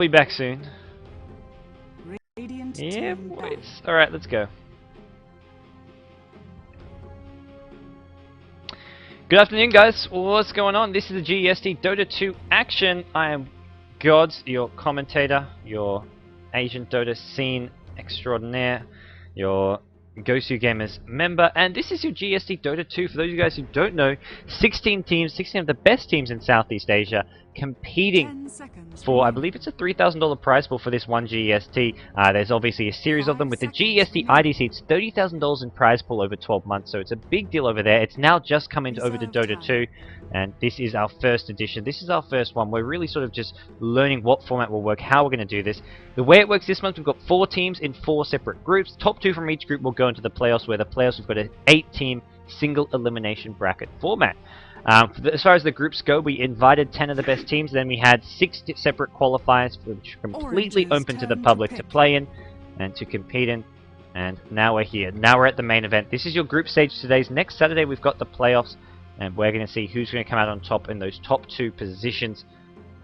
Be back soon. Yeah, boys. Alright, let's go. Good afternoon, guys. What's going on? This is the GSD Dota 2 action. I am GoDz, your commentator, your Asian Dota scene extraordinaire, your GoSu Gamers member, and this is your GSD Dota 2. For those of you guys who don't know, 16 teams, 16 of the best teams in Southeast Asia, competing for, I believe it's a $3,000 prize pool for this one GST. There's obviously a series of them. With the GST IDC, it's $30,000 in prize pool over 12 months, so it's a big deal over there. It's now just coming over to Dota 2, and this is our first edition. This is our first one. We're really sort of just learning what format will work, how we're going to do this. The way it works this month, we've got 4 teams in 4 separate groups. Top 2 from each group will go into the playoffs, where the playoffs, we've got an 8-team single elimination bracket format. As far as the groups go, we invited 10 of the best teams, then we had 6 separate qualifiers which are completely open to the public to play in and to compete in. And now we're here. Now we're at the main event. This is your group stage today. Next Saturday we've got the playoffs, and we're going to see who's going to come out on top in those top 2 positions.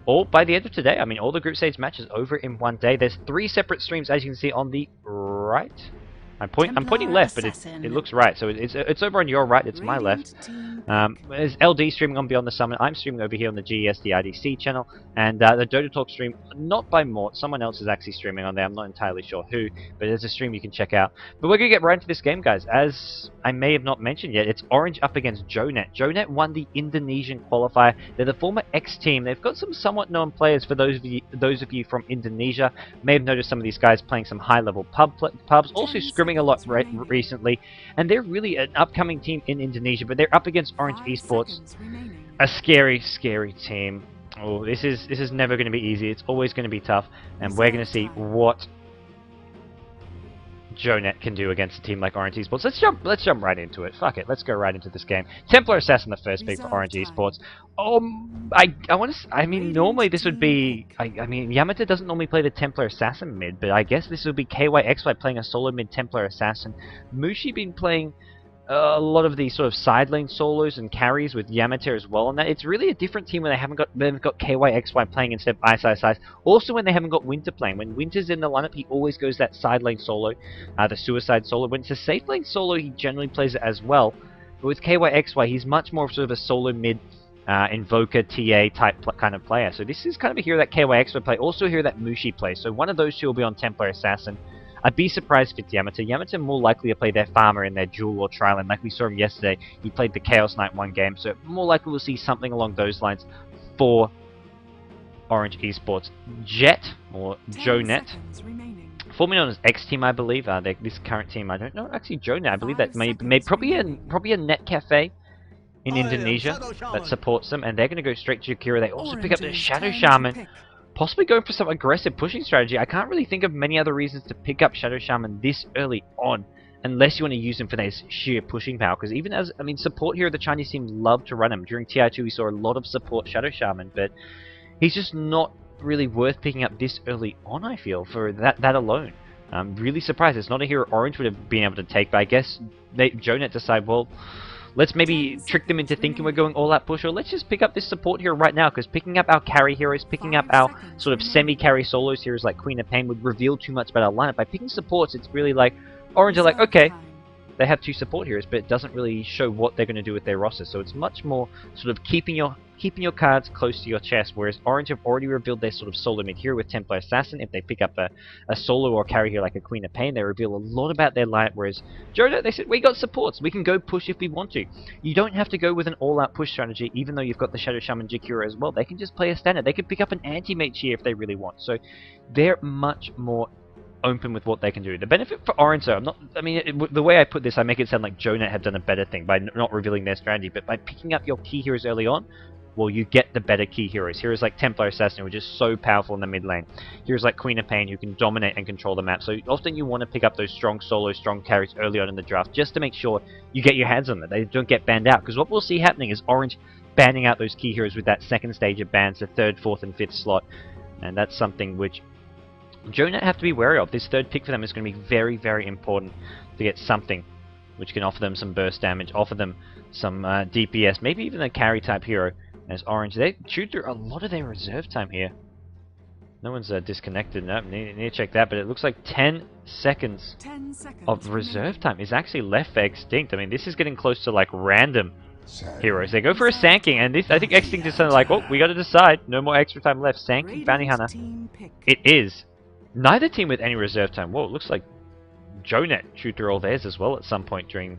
All by the end of today. I mean, all the group stage matches over in one day. There's 3 separate streams, as you can see on the right. I'm pointing left, but it looks right. So it's over on your right. It's my left. There's LD streaming on Beyond the Summit. I'm streaming over here on the GSD IDC channel, and the Dota Talk stream, not by Mort. Someone else is actually streaming on there. I'm not entirely sure who, but there's a stream you can check out. But we're gonna get right into this game, guys. As I may have not mentioned yet, it's Orange up against GoNet. GoNet won the Indonesian qualifier. They're the former X team. They've got some somewhat known players. For those of you from Indonesia, may have noticed some of these guys playing some high-level pubs. Also scrimming a lot recently, and they're really an upcoming team in Indonesia, but they're up against Orange Esports, a scary team. Oh, this is never going to be easy. It's always going to be tough, and we're going to see what GoNet can do against a team like Orange Esports. Let's jump right into it. Fuck it, let's go right into this game. Templar Assassin, the first pick for Orange Esports. I mean, normally this would be, I mean, Yamata doesn't normally play the Templar Assassin mid, but I guess this would be KYXY playing a solo mid Templar Assassin. Mushi been playing a lot of these sort of side lane solos and carries with Yamata as well, and that it's really a different team when they've got KYXY playing instead of Ice. Also, when they haven't got Winter playing. When Winter's in the lineup, he always goes that side lane solo, the suicide solo. When it's a safe lane solo, he generally plays it as well. But with KYXY, he's much more of sort of a solo mid Invoker TA type kind of player. So this is kind of a hero that KYXY play. Also a hero that Mushi plays. So one of those two will be on Templar Assassin. I'd be surprised if it's Yamata. Yamata more likely to play their farmer in their duel or trial, and like we saw him yesterday, he played the Chaos Knight one game, so more likely we'll see something along those lines for Orange Esports. Jet, or GoNet, formerly known as X Team, I believe. This current team, I don't know. Actually, GoNet, I believe that may probably a net cafe in Indonesia that supports them, and they're going to go straight to Akira. They also pick up the Shadow Shaman. Possibly going for some aggressive pushing strategy. I can't really think of many other reasons to pick up Shadow Shaman this early on, unless you want to use him for their sheer pushing power. Because even as, I mean, support here, the Chinese team love to run him. During TI2 we saw a lot of support Shadow Shaman, but he's just not really worth picking up this early on, I feel, for that alone. I'm really surprised. It's not a hero Orange would have been able to take, but I guess GoNet decide, well, let's maybe trick them into thinking we're going all-out push, or let's just pick up this support hero right now, because picking up our carry heroes, picking up our sort of semi-carry solos heroes like Queen of Pain would reveal too much about our lineup. By picking supports, it's really like, Orange are like, okay, they have 2 support heroes, but it doesn't really show what they're going to do with their roster, so it's much more sort of keeping your cards close to your chest, whereas Orange have already revealed their sort of solo mid hero with Templar Assassin. If they pick up a solo or carry hero like a Queen of Pain, they reveal a lot about their lineup, whereas GoNet, they said, we got supports, we can go push if we want to. You don't have to go with an all-out push strategy, even though you've got the Shadow Shaman Jakura as well. They can just play a standard. They can pick up an anti-mage here if they really want, so they're much more open with what they can do. The benefit for Orange, though, the way I put this, I make it sound like GoNet have done a better thing by not revealing their strategy, but by picking up your key heroes early on, well, you get the better key heroes. Heroes like Templar Assassin, which is so powerful in the mid lane. Heroes like Queen of Pain, who can dominate and control the map. So often you want to pick up those strong solos, strong carries early on in the draft, just to make sure you get your hands on them. They don't get banned out. Because what we'll see happening is Orange banning out those key heroes with that second stage of bans, the 3rd, 4th, and 5th slot. And that's something which GoNet have to be wary of. This 3rd pick for them is going to be very, very important to get something which can offer them some burst damage, offer them some DPS, maybe even a carry type hero. As Orange, they chewed through a lot of their reserve time here. No one's disconnected. No, need to check that. But it looks like 10 seconds of reserve time is actually left for Extinct. I mean, this is getting close to like random heroes. They go for a Sanking, and this I think Extinct is something like, oh, we got to decide. No more extra time left. Sanking, Bounty Hunter. It is. Neither team with any reserve time. Whoa, it looks like GoDz chewed through all theirs as well at some point during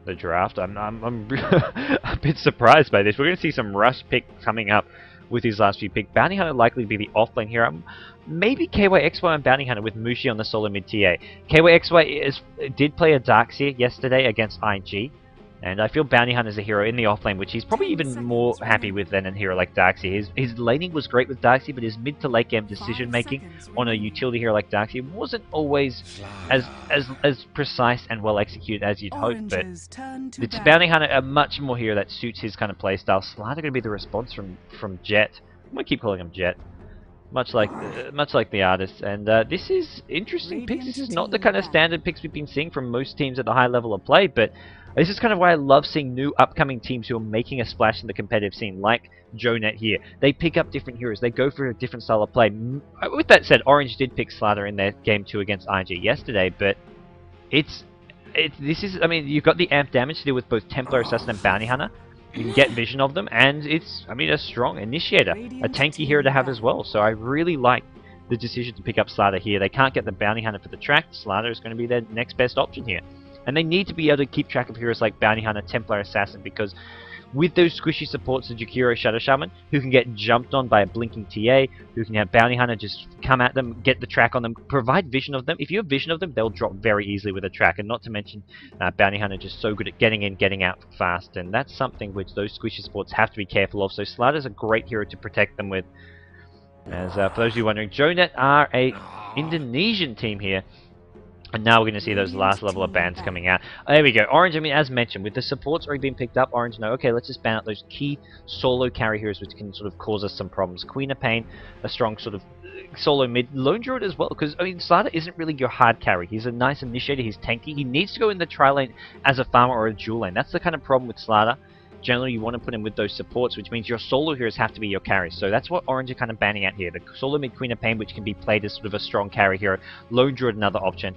the draft. I'm a bit surprised by this. We're going to see some rush pick coming up with his last few picks. Bounty Hunter likely to be the off-lane hero. Maybe KYXY and Bounty Hunter with Mushi on the solo mid TA. KYXY did play a Darkseer yesterday against IG. And I feel Bounty Hunter is a hero in the offlane, which he's probably even more happy with than a hero like Darkseer. His laning was great with Darkseer, but his mid to late game decision making on a utility hero like Darkseer wasn't always as precise and well executed as you'd hope. But it's Bounty Hunter, a much more hero that suits his kind of playstyle. Slider going to be the response from Jet. I'm going to keep calling him Jet. Much like the artist, and this is interesting picks. This is not the kind of standard picks we've been seeing from most teams at the high level of play, but this is kind of why I love seeing new upcoming teams who are making a splash in the competitive scene, like GoDz here. They pick up different heroes, they go for a different style of play. With that said, Orange did pick Slater in their game 2 against IG yesterday, but I mean, you've got the amp damage to deal with both Templar Assassin and Bounty Hunter. You can get vision of them, and it's, I mean, a strong initiator, a tanky hero to have as well. So I really like the decision to pick up Slater here. They can't get the Bounty Hunter for the track. Slater is going to be their next best option here. And they need to be able to keep track of heroes like Bounty Hunter, Templar Assassin, because with those squishy supports of Jakiro Shadow Shaman, who can get jumped on by a blinking TA, who can have Bounty Hunter just come at them, get the track on them, provide vision of them. If you have vision of them, they'll drop very easily with a track, and not to mention Bounty Hunter just so good at getting in, getting out fast, and that's something which those squishy supports have to be careful of. So Slater's a great hero to protect them with. As for those of you wondering, GoDz are a Indonesian team here. And now we're going to see those last level of bans coming out. There we go. Orange, I mean, as mentioned, with the supports already being picked up, Orange know, okay, let's just ban out those key solo carry heroes which can sort of cause us some problems. Queen of Pain, a strong sort of solo mid. Lone Druid as well, because, I mean, Slater isn't really your hard carry. He's a nice initiator, he's tanky. He needs to go in the tri lane as a farmer or a dual lane. That's the kind of problem with Slater. Generally, you want to put him with those supports, which means your solo heroes have to be your carries. So that's what Orange are kind of banning out here. The solo mid Queen of Pain, which can be played as sort of a strong carry hero. Lone Druid, another option.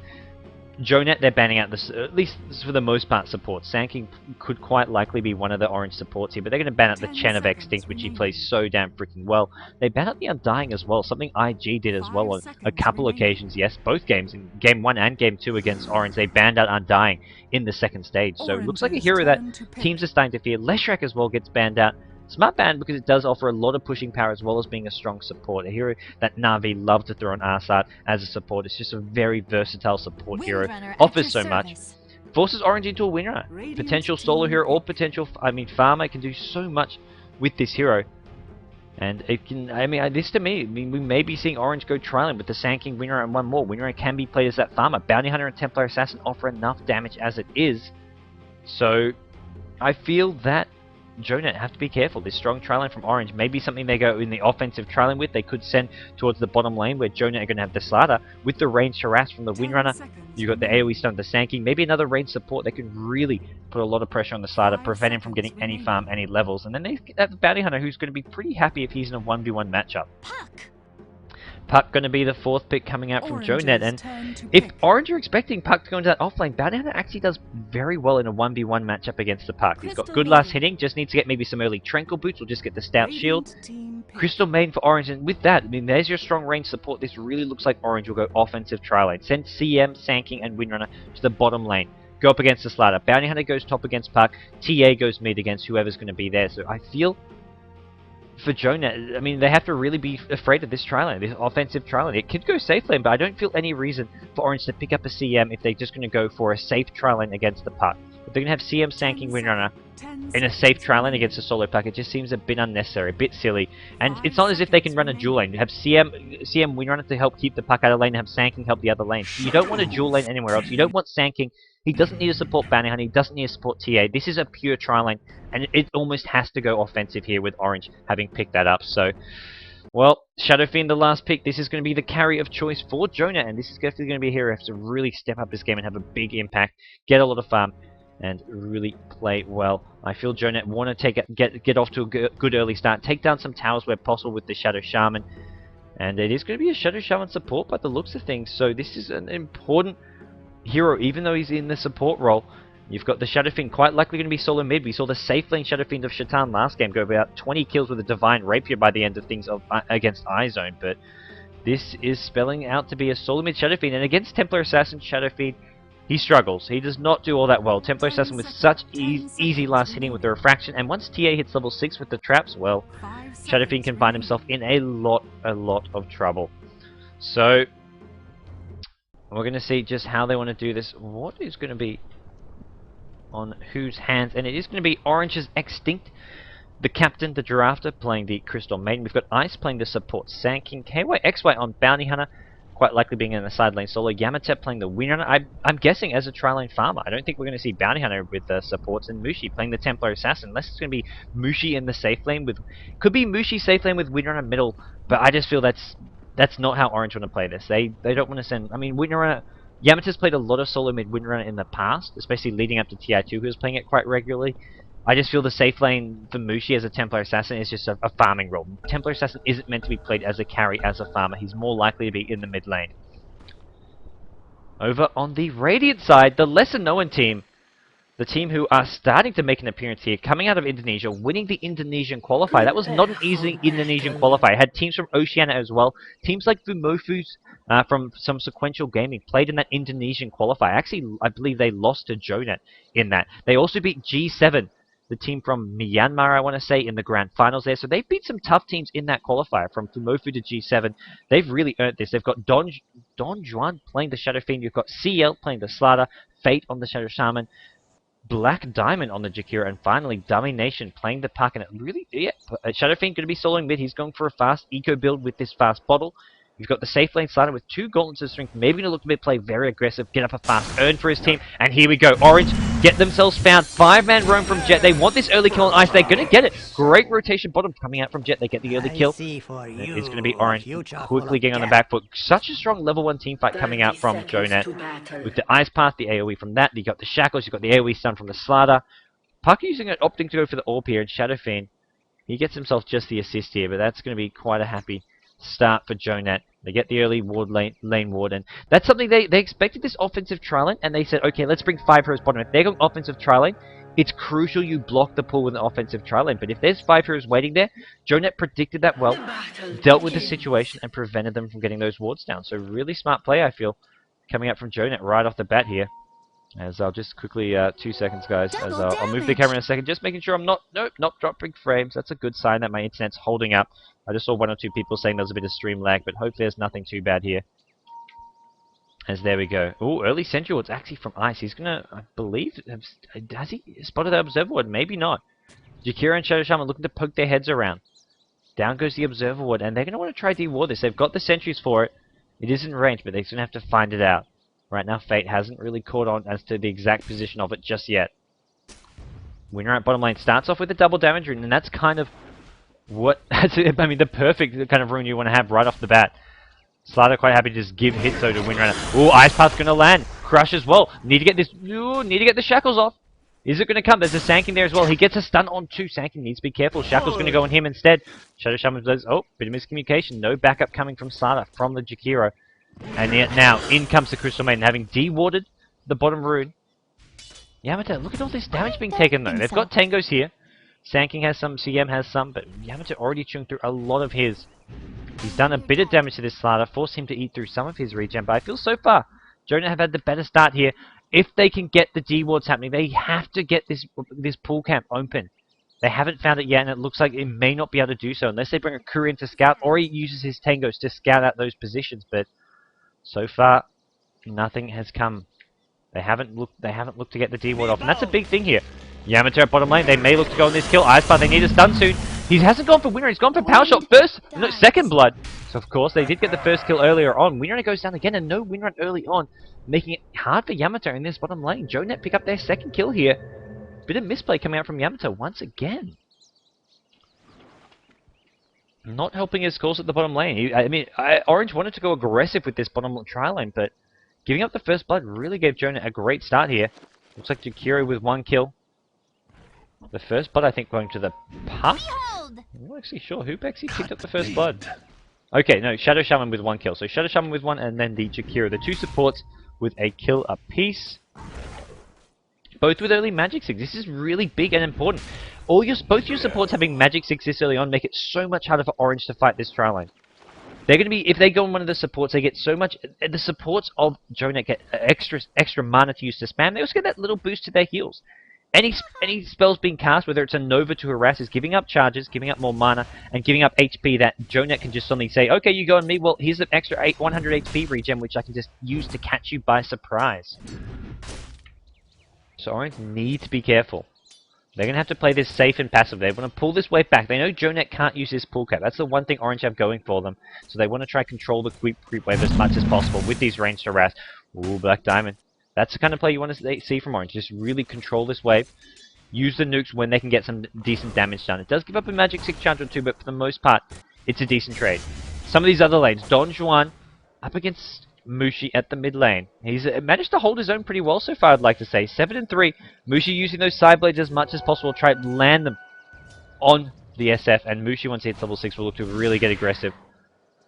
GoDz, they're banning out this, at least for the most part, support. Sanking could quite likely be one of the Orange supports here, but they're going to ban out the Chen of Extinct, which he plays so damn freaking well. They ban out the Undying as well, something IG did as well on a couple occasions. Yes, both games, in Game 1 and Game 2 against Orange, they banned out Undying in the second stage. So it looks like a hero that teams are starting to fear. Leshrac as well gets banned out. Smart ban because it does offer a lot of pushing power as well as being a strong support. A hero that Na'Vi love to throw on Arsat as a support. It's just a very versatile support hero. Offers so much. Forces Orange into a winner. Potential solo hero or potential, farmer can do so much with this hero. And it can, this to me, we may be seeing Orange go trialing with the Sand King, Winner, and one more. Winner can be played as that farmer. Bounty Hunter and Templar Assassin offer enough damage as it is. So, I feel that GoDz have to be careful. This strong trialing from Orange may be something they go in the offensive trialing with. They could send towards the bottom lane where GoDz are going to have the Slater with the range harass from the Windrunner. You've got the AoE stun, the Sand King, maybe another range support. They could really put a lot of pressure on the Slater, prevent him from getting any farm, any levels. And then they have the Bounty Hunter, who's going to be pretty happy if he's in a 1v1 matchup. Puck going to be the 4th pick coming out from GoDz, and if Orange are expecting Puck to go into that offlane, Bounty Hunter actually does very well in a 1v1 matchup against the Puck. He's got good last hitting, just needs to get maybe some early Tranquil Boots, or just get the Stout Shield. Crystal Maiden for Orange, and with that, there's your strong range support. This really looks like Orange will go offensive tri-lane. Send CM, Sand King, and Windrunner to the bottom lane. Go up against the Slater. Bounty Hunter goes top against Puck. TA goes mid against whoever's going to be there. So I feel for GoDz, they have to really be afraid of this tri-lane, this offensive tri-lane. It could go safe lane, but I don't feel any reason for Orange to pick up a CM if they're just going to go for a safe tri-lane against the Puck. If they're going to have CM, Sand King, Windrunner in a safe tri-lane against a solo Puck, it just seems a bit unnecessary, a bit silly. And it's not as if they can run a dual lane. You have CM Windrunner to help keep the Puck out of lane, and have Sand King help the other lane. You don't want a dual lane anywhere else. You don't want Sand King. He doesn't need to support Bounty Hunter, he doesn't need to support TA. This is a pure tri-lane, and it almost has to go offensive here with Orange having picked that up. So, well, Shadow Fiend, the last pick. This is going to be the carry of choice for GoDz, and this is definitely going to be a hero who has to really step up this game and have a big impact, get a lot of farm, and really play well. I feel GoDz want to get off to a good early start, take down some towers where possible with the Shadow Shaman, And it is going to be a Shadow Shaman support by the looks of things, so this is an important hero, even though he's in the support role. You've got the Shadow Fiend quite likely going to be solo mid. We saw the safe lane Shadow Fiend of Shaitan last game go about 20 kills with a Divine Rapier by the end of things against iZone, but this is spelling out to be a solo mid Shadow Fiend, and against Templar Assassin Shadow Fiend, he struggles. He does not do all that well. Templar Assassin with such easy last hitting with the Refraction, and once TA hits level 6 with the traps, well, Shadow Fiend can find himself in a lot of trouble. So, we're going to see just how they want to do this. What is going to be on whose hands? And it is going to be Orange's Extinct, the Captain, the Giraffe, playing the Crystal Maiden. We've got Ice playing the support Sand King, KYXY on Bounty Hunter, quite likely being in the side lane solo. Yamate playing the Windrunner, I'm guessing as a tri-lane farmer. I don't think we're going to see Bounty Hunter with the supports, and Mushi playing the Templar Assassin, unless it's going to be Mushi in the safe lane with... Could be Mushi safe lane with Windrunner middle, but I just feel that's not how Orange want to play this. They don't want to send... I mean, Windrunner... Yamate's played a lot of solo mid Windrunner in the past, especially leading up to TI2, who was playing it quite regularly. I just feel the safe lane for Mushi as a Templar Assassin is just a farming role. Templar Assassin isn't meant to be played as a carry, as a farmer. He's more likely to be in the mid lane. Over on the Radiant side, the lesser known team, the team who are starting to make an appearance here, coming out of Indonesia, winning the Indonesian qualifier. That was not an easy Indonesian qualifier. It had teams from Oceania as well. Teams like Fumofu's from some Sequential Gaming played in that Indonesian qualifier. Actually, I believe they lost to Jonet in that. They also beat G7, the team from Myanmar, I want to say, in the grand finals there. So they've beat some tough teams in that qualifier, from Fumofu to G7. They've really earned this. They've got Don Juan playing the Shadow Fiend. You've got CL playing the Slaughter, Fate on the Shadow Shaman, Black Diamond on the Jakira, and finally Dummy Nation playing the Puck. And it really, yeah, Shadow Fiend going to be soloing mid. He's going for a fast eco build with this fast bottle. You've got the safe lane Slaughter with 2 gauntlets of strength, maybe going to look a bit play very aggressive, get up a fast earn for his team, and here we go. Orange get themselves found. 5-man roam from Jet. They want this early kill on Ice. They're going to get it. Great rotation bottom coming out from Jet. They get the early kill. It's going to be Orange quickly getting on the back foot. Such a strong level 1 team fight coming out from Jonet. With the Ice Path, the AoE from that. You got the Shackles, you've got the AoE stun from the Slaughter. Puck using it, opting to go for the AWP here, and Shadow Fiend, he gets himself just the assist here, but that's going to be quite a happy start for Jonet. They get the early lane ward, and that's something they expected this offensive tri-lane, and they said, okay, let's bring 5 heroes bottom. If they're going offensive tri-lane, it's crucial you block the pull with an offensive tri-lane, but if there's 5 heroes waiting there, Jonet predicted that well, dealt with the situation, and prevented them from getting those wards down. So really smart play, I feel, coming up from Jonet right off the bat here. As I'll just quickly, 2 seconds guys, as I'll move the camera in a second, just making sure I'm not dropping frames. That's a good sign that my internet's holding up. I just saw 1 or 2 people saying there's a bit of stream lag, but hopefully there's nothing too bad here. As there we go. Oh, early sentry ward's actually from Ice. He's gonna, I believe, has he spotted the Observer Ward? Maybe not. Jakira and Shadow Shaman looking to poke their heads around. Down goes the Observer Ward, and they're gonna want to try de-ward this. They've got the sentries for it. It is in range, but they're gonna have to find it out. Right now, Fate hasn't really caught on as to the exact position of it just yet. Winner at bottom lane starts off with a double damage rune, and that's kind of what, I mean, the perfect kind of rune you want to have right off the bat. Slaughter quite happy to just give hits though to Windrunner. Ooh, Ice Path's going to land. Crush as well. Need to get this, need to get the Shackles off. Is it going to come? There's a Sand King there as well. He gets a stun on 2. Sand King needs to be careful. Shackle's going to go on him instead. Shadow Shaman does, oh, bit of miscommunication. No backup coming from Slaughter from the Jakiro. And yet now, in comes the Crystal Maiden, having de-warded the bottom rune. Yamato, look at all this damage being taken though. They've got Tangos here. Sand King has some, CM has some, but Yamato already chewing through a lot of his. He's done a bit of damage to this Slaughter, forced him to eat through some of his regen, but I feel so far, Jonah have had the better start here. If they can get the D-wards happening, they have to get this pool camp open. They haven't found it yet, and it looks like it may not be able to do so unless they bring a crew in to scout, or he uses his Tangos to scout out those positions, but so far, nothing has come. They haven't looked to get the D-ward off, and that's a big thing here. Yamato at bottom lane, they may look to go on this kill. Ice Path, they need a stun soon. He hasn't gone for Winner, he's gone for Power Shot first, no, second blood. So of course, they did get the first kill earlier on. Winner goes down again, and no Winner early on, making it hard for Yamato in this bottom lane. Jonet pick up their second kill here. Bit of misplay coming out from Yamato once again. Not helping his cause at the bottom lane. Orange wanted to go aggressive with this bottom tri lane, but giving up the first blood really gave Jonet a great start here. Looks like Jakiro with 1 kill. The first blood, I think, going to the Puck. I'm not actually sure who actually picked up the first blood. Okay, no, Shadow Shaman with 1 kill. So Shadow Shaman with 1, and then the Jakiro. The 2 supports with a kill apiece. Both with early Magic 6. This is really big and important. Both your supports having Magic 6 this early on make it so much harder for Orange to fight this trial line. They're going to be, if they go on one of the supports, they get so much, the supports of Jonet get extra mana to use to spam. They also get that little boost to their heals. Any spells being cast, whether it's a Nova to harass, is giving up charges, giving up more mana, and giving up HP that Jonet can just suddenly say, okay, you go on me, well, here's an extra 100 HP regen, which I can just use to catch you by surprise. So Orange need to be careful. They're going to have to play this safe and passive. They want to pull this wave back. They know Jonet can't use his pull cap. That's the one thing Orange have going for them. So they want to try to control the creep wave as much as possible with these ranged harass. Ooh, Black Diamond. That's the kind of play you want to see from Orange. Just really control this wave. Use the nukes when they can get some decent damage done. It does give up a Magic 6 charge or 2, but for the most part, it's a decent trade. Some of these other lanes. Don Juan up against Mushi at the mid lane. He's managed to hold his own pretty well so far, I'd like to say. 7 and 3. Mushi using those side blades as much as possible to try to land them on the SF, and Mushi, once he hits level 6, will look to really get aggressive.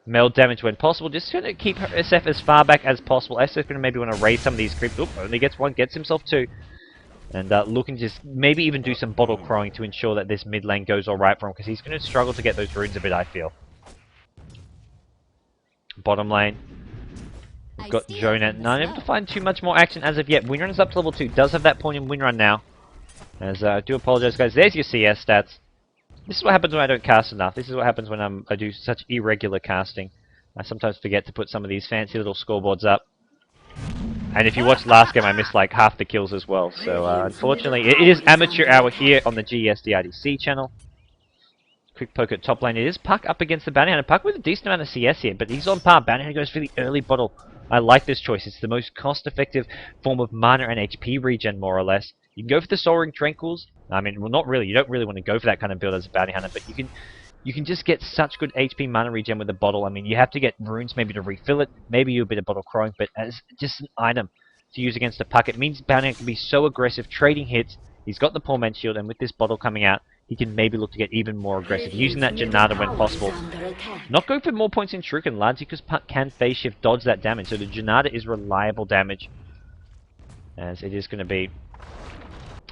Meld damage when possible. Just going to keep SF as far back as possible. SF going to maybe want to raise some of these creeps. Oop, only gets 1, gets himself 2. And looking to just maybe even do some bottle crowing to ensure that this mid lane goes alright for him, because he's going to struggle to get those runes a bit, I feel. Bottom lane. We've got Jonet. Not able to find too much more action as of yet. Winrun is up to level 2. Does have that point in Winrun now. As I do apologize, guys. There's your CS stats. This is what happens when I don't cast enough. This is what happens when I do such irregular casting. I sometimes forget to put some of these fancy little scoreboards up. And if you watched last game, I missed like half the kills as well. So unfortunately, it is amateur hour here on the GSD IDC channel. Quick poke at top lane. It is Puck up against the Bounty Hunter. Puck with a decent amount of CS here, but he's on par. Bounty Hunter goes for the early bottle. I like this choice. It's the most cost-effective form of mana and HP regen, more or less. You can go for the Soul Ring Tranquils. I mean, well, not really. You don't really want to go for that kind of build as a Bounty Hunter, but you can just get such good HP mana regen with the bottle. I mean, you have to get runes maybe to refill it, maybe you a bit of bottle crowing, but as just an item to use against a Puck, it means Bounty Hunter can be so aggressive, trading hits. He's got the Poor Man's Shield, and with this bottle coming out, he can maybe look to get even more aggressive, using that Janata when possible. Not going for more points in Shuriken, largely because Puck can phase shift, dodge that damage, so the Janata is reliable damage, as it is going to be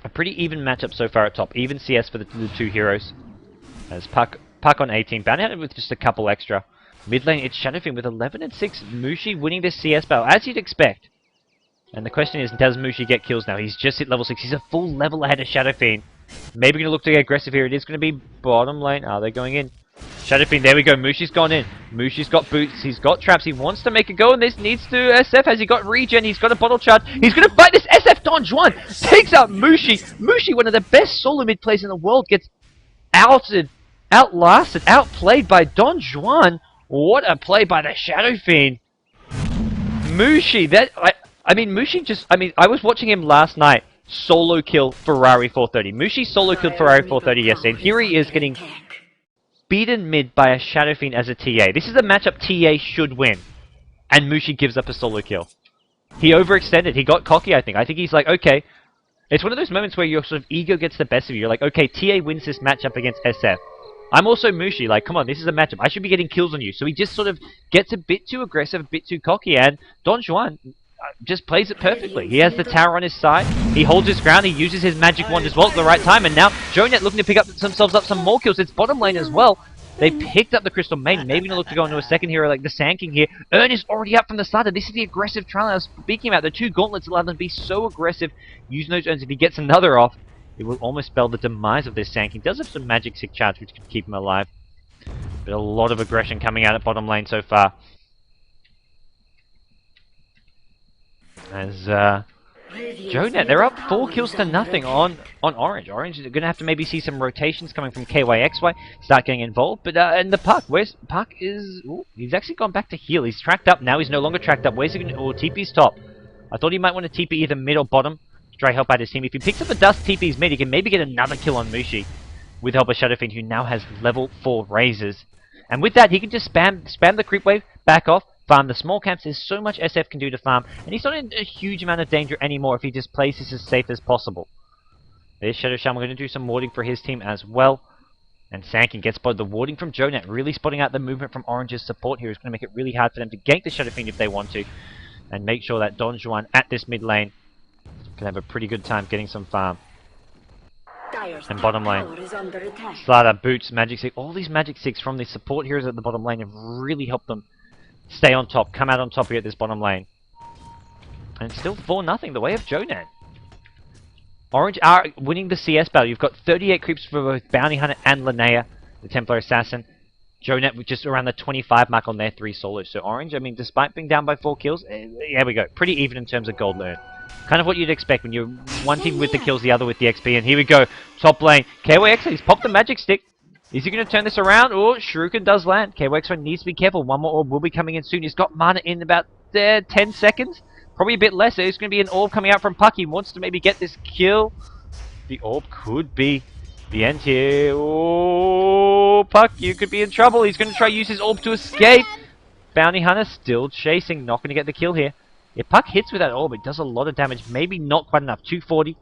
a pretty even matchup so far at top. Even CS for the two heroes, as Puck on 18, Bounty Hunter with just a couple extra. Mid lane, it's Shadowfiend with 11 and 6, Mushi winning this CS battle, as you'd expect. And the question is, does Mushi get kills now? He's just hit level 6, he's a full level ahead of Shadowfiend. Maybe going to look to get aggressive here. It is going to be bottom lane. Are they going in? Shadowfiend, there we go. Mushi's gone in. Mushi's got boots. He's got traps. He wants to make a go, and this needs to SF. Has he got regen? He's got a bottle charge. He's going to fight this SF. Don Juan takes out Mushi. Mushi, one of the best solo mid players in the world, gets outlasted, outplayed by Don Juan. What a play by the Shadowfiend. Mushi, I mean, Mushi just, I was watching him last night. Solo kill Ferrari 430. Mushi solo killed Ferrari 430 yesterday, and here he is getting beaten mid by a Shadowfiend as a TA. This is a matchup TA should win, and Mushi gives up a solo kill. He overextended. He got cocky, I think. I think he's like, okay. It's one of those moments where your sort of ego gets the best of you. You're like, okay, TA wins this matchup against SF. I'm also Mushi. Like, come on, this is a matchup. I should be getting kills on you. So he just sort of gets a bit too aggressive, a bit too cocky, and Don Juan just plays it perfectly. He has the tower on his side. He holds his ground. He uses his magic wand as well at the right time. And now Jonet looking to pick up themselves up some more kills. It's bottom lane as well. They picked up the Crystal Maiden. Maybe going to look to go into a second hero like the Sand King here. Ern is already up from the start. This is the aggressive trial I was speaking about. The two gauntlets allow them to be so aggressive. Using those Erns, if he gets another off, it will almost spell the demise of this Sand King. Does have some magic 6 charge which can keep him alive. But a lot of aggression coming out at bottom lane so far. As Jonet, they're up 4 kills to nothing on Orange. Orange is going to have to maybe see some rotations coming from KYXY, start getting involved. But and the Puck, where's Puck is? Ooh, he's actually gone back to heal. He's tracked up now. He's no longer tracked up. Where's he going to? Oh, TP's top. I thought he might want to TP either mid or bottom to try help out his team. If he picks up a dust, TP's mid, he can maybe get another kill on Mushi with help of Shadowfiend, who now has level 4 razors. And with that, he can just spam the creep wave, back off. Farm the small camps. There's so much SF can do to farm, and he's not in a huge amount of danger anymore if he just plays this as safe as possible. There's Shadow Shaman going to do some warding for his team as well, And Sankin gets spotted. The warding from GoDz, really spotting out the movement from Orange's support here is going to make it really hard for them to gank the Shadow Fiend if they want to. And make sure that Don Juan at this mid lane can have a pretty good time getting some farm. And bottom lane, Slada, Boots, Magic 6, all these Magic 6 from the support heroes at the bottom lane have really helped them stay on top, come out on top here at this bottom lane. And it's still 4-0 the way of GoDz. Orange are winning the CS battle. You've got 38 creeps for both Bounty Hunter and Linnea, the Templar Assassin. GoDz with just around the 25 mark on their 3 solos. So Orange, I mean, despite being down by 4 kills, there we go. Pretty even in terms of gold earned. Kind of what you'd expect when you're one team with the kills, the other with the XP. And here we go. Top lane. KYX, he's popped the magic stick. Is he going to turn this around? Oh, Shuriken does land. KYX needs to be careful. One more orb will be coming in soon. He's got mana in about 10 seconds. Probably a bit less. There's going to be an orb coming out from Puck. He wants to maybe get this kill. The orb could be the end here. Oh, Puck, you could be in trouble. He's going to try to use his orb to escape. Bounty Hunter still chasing. Not going to get the kill here. If Puck hits with that orb, it does a lot of damage. Maybe not quite enough. 240.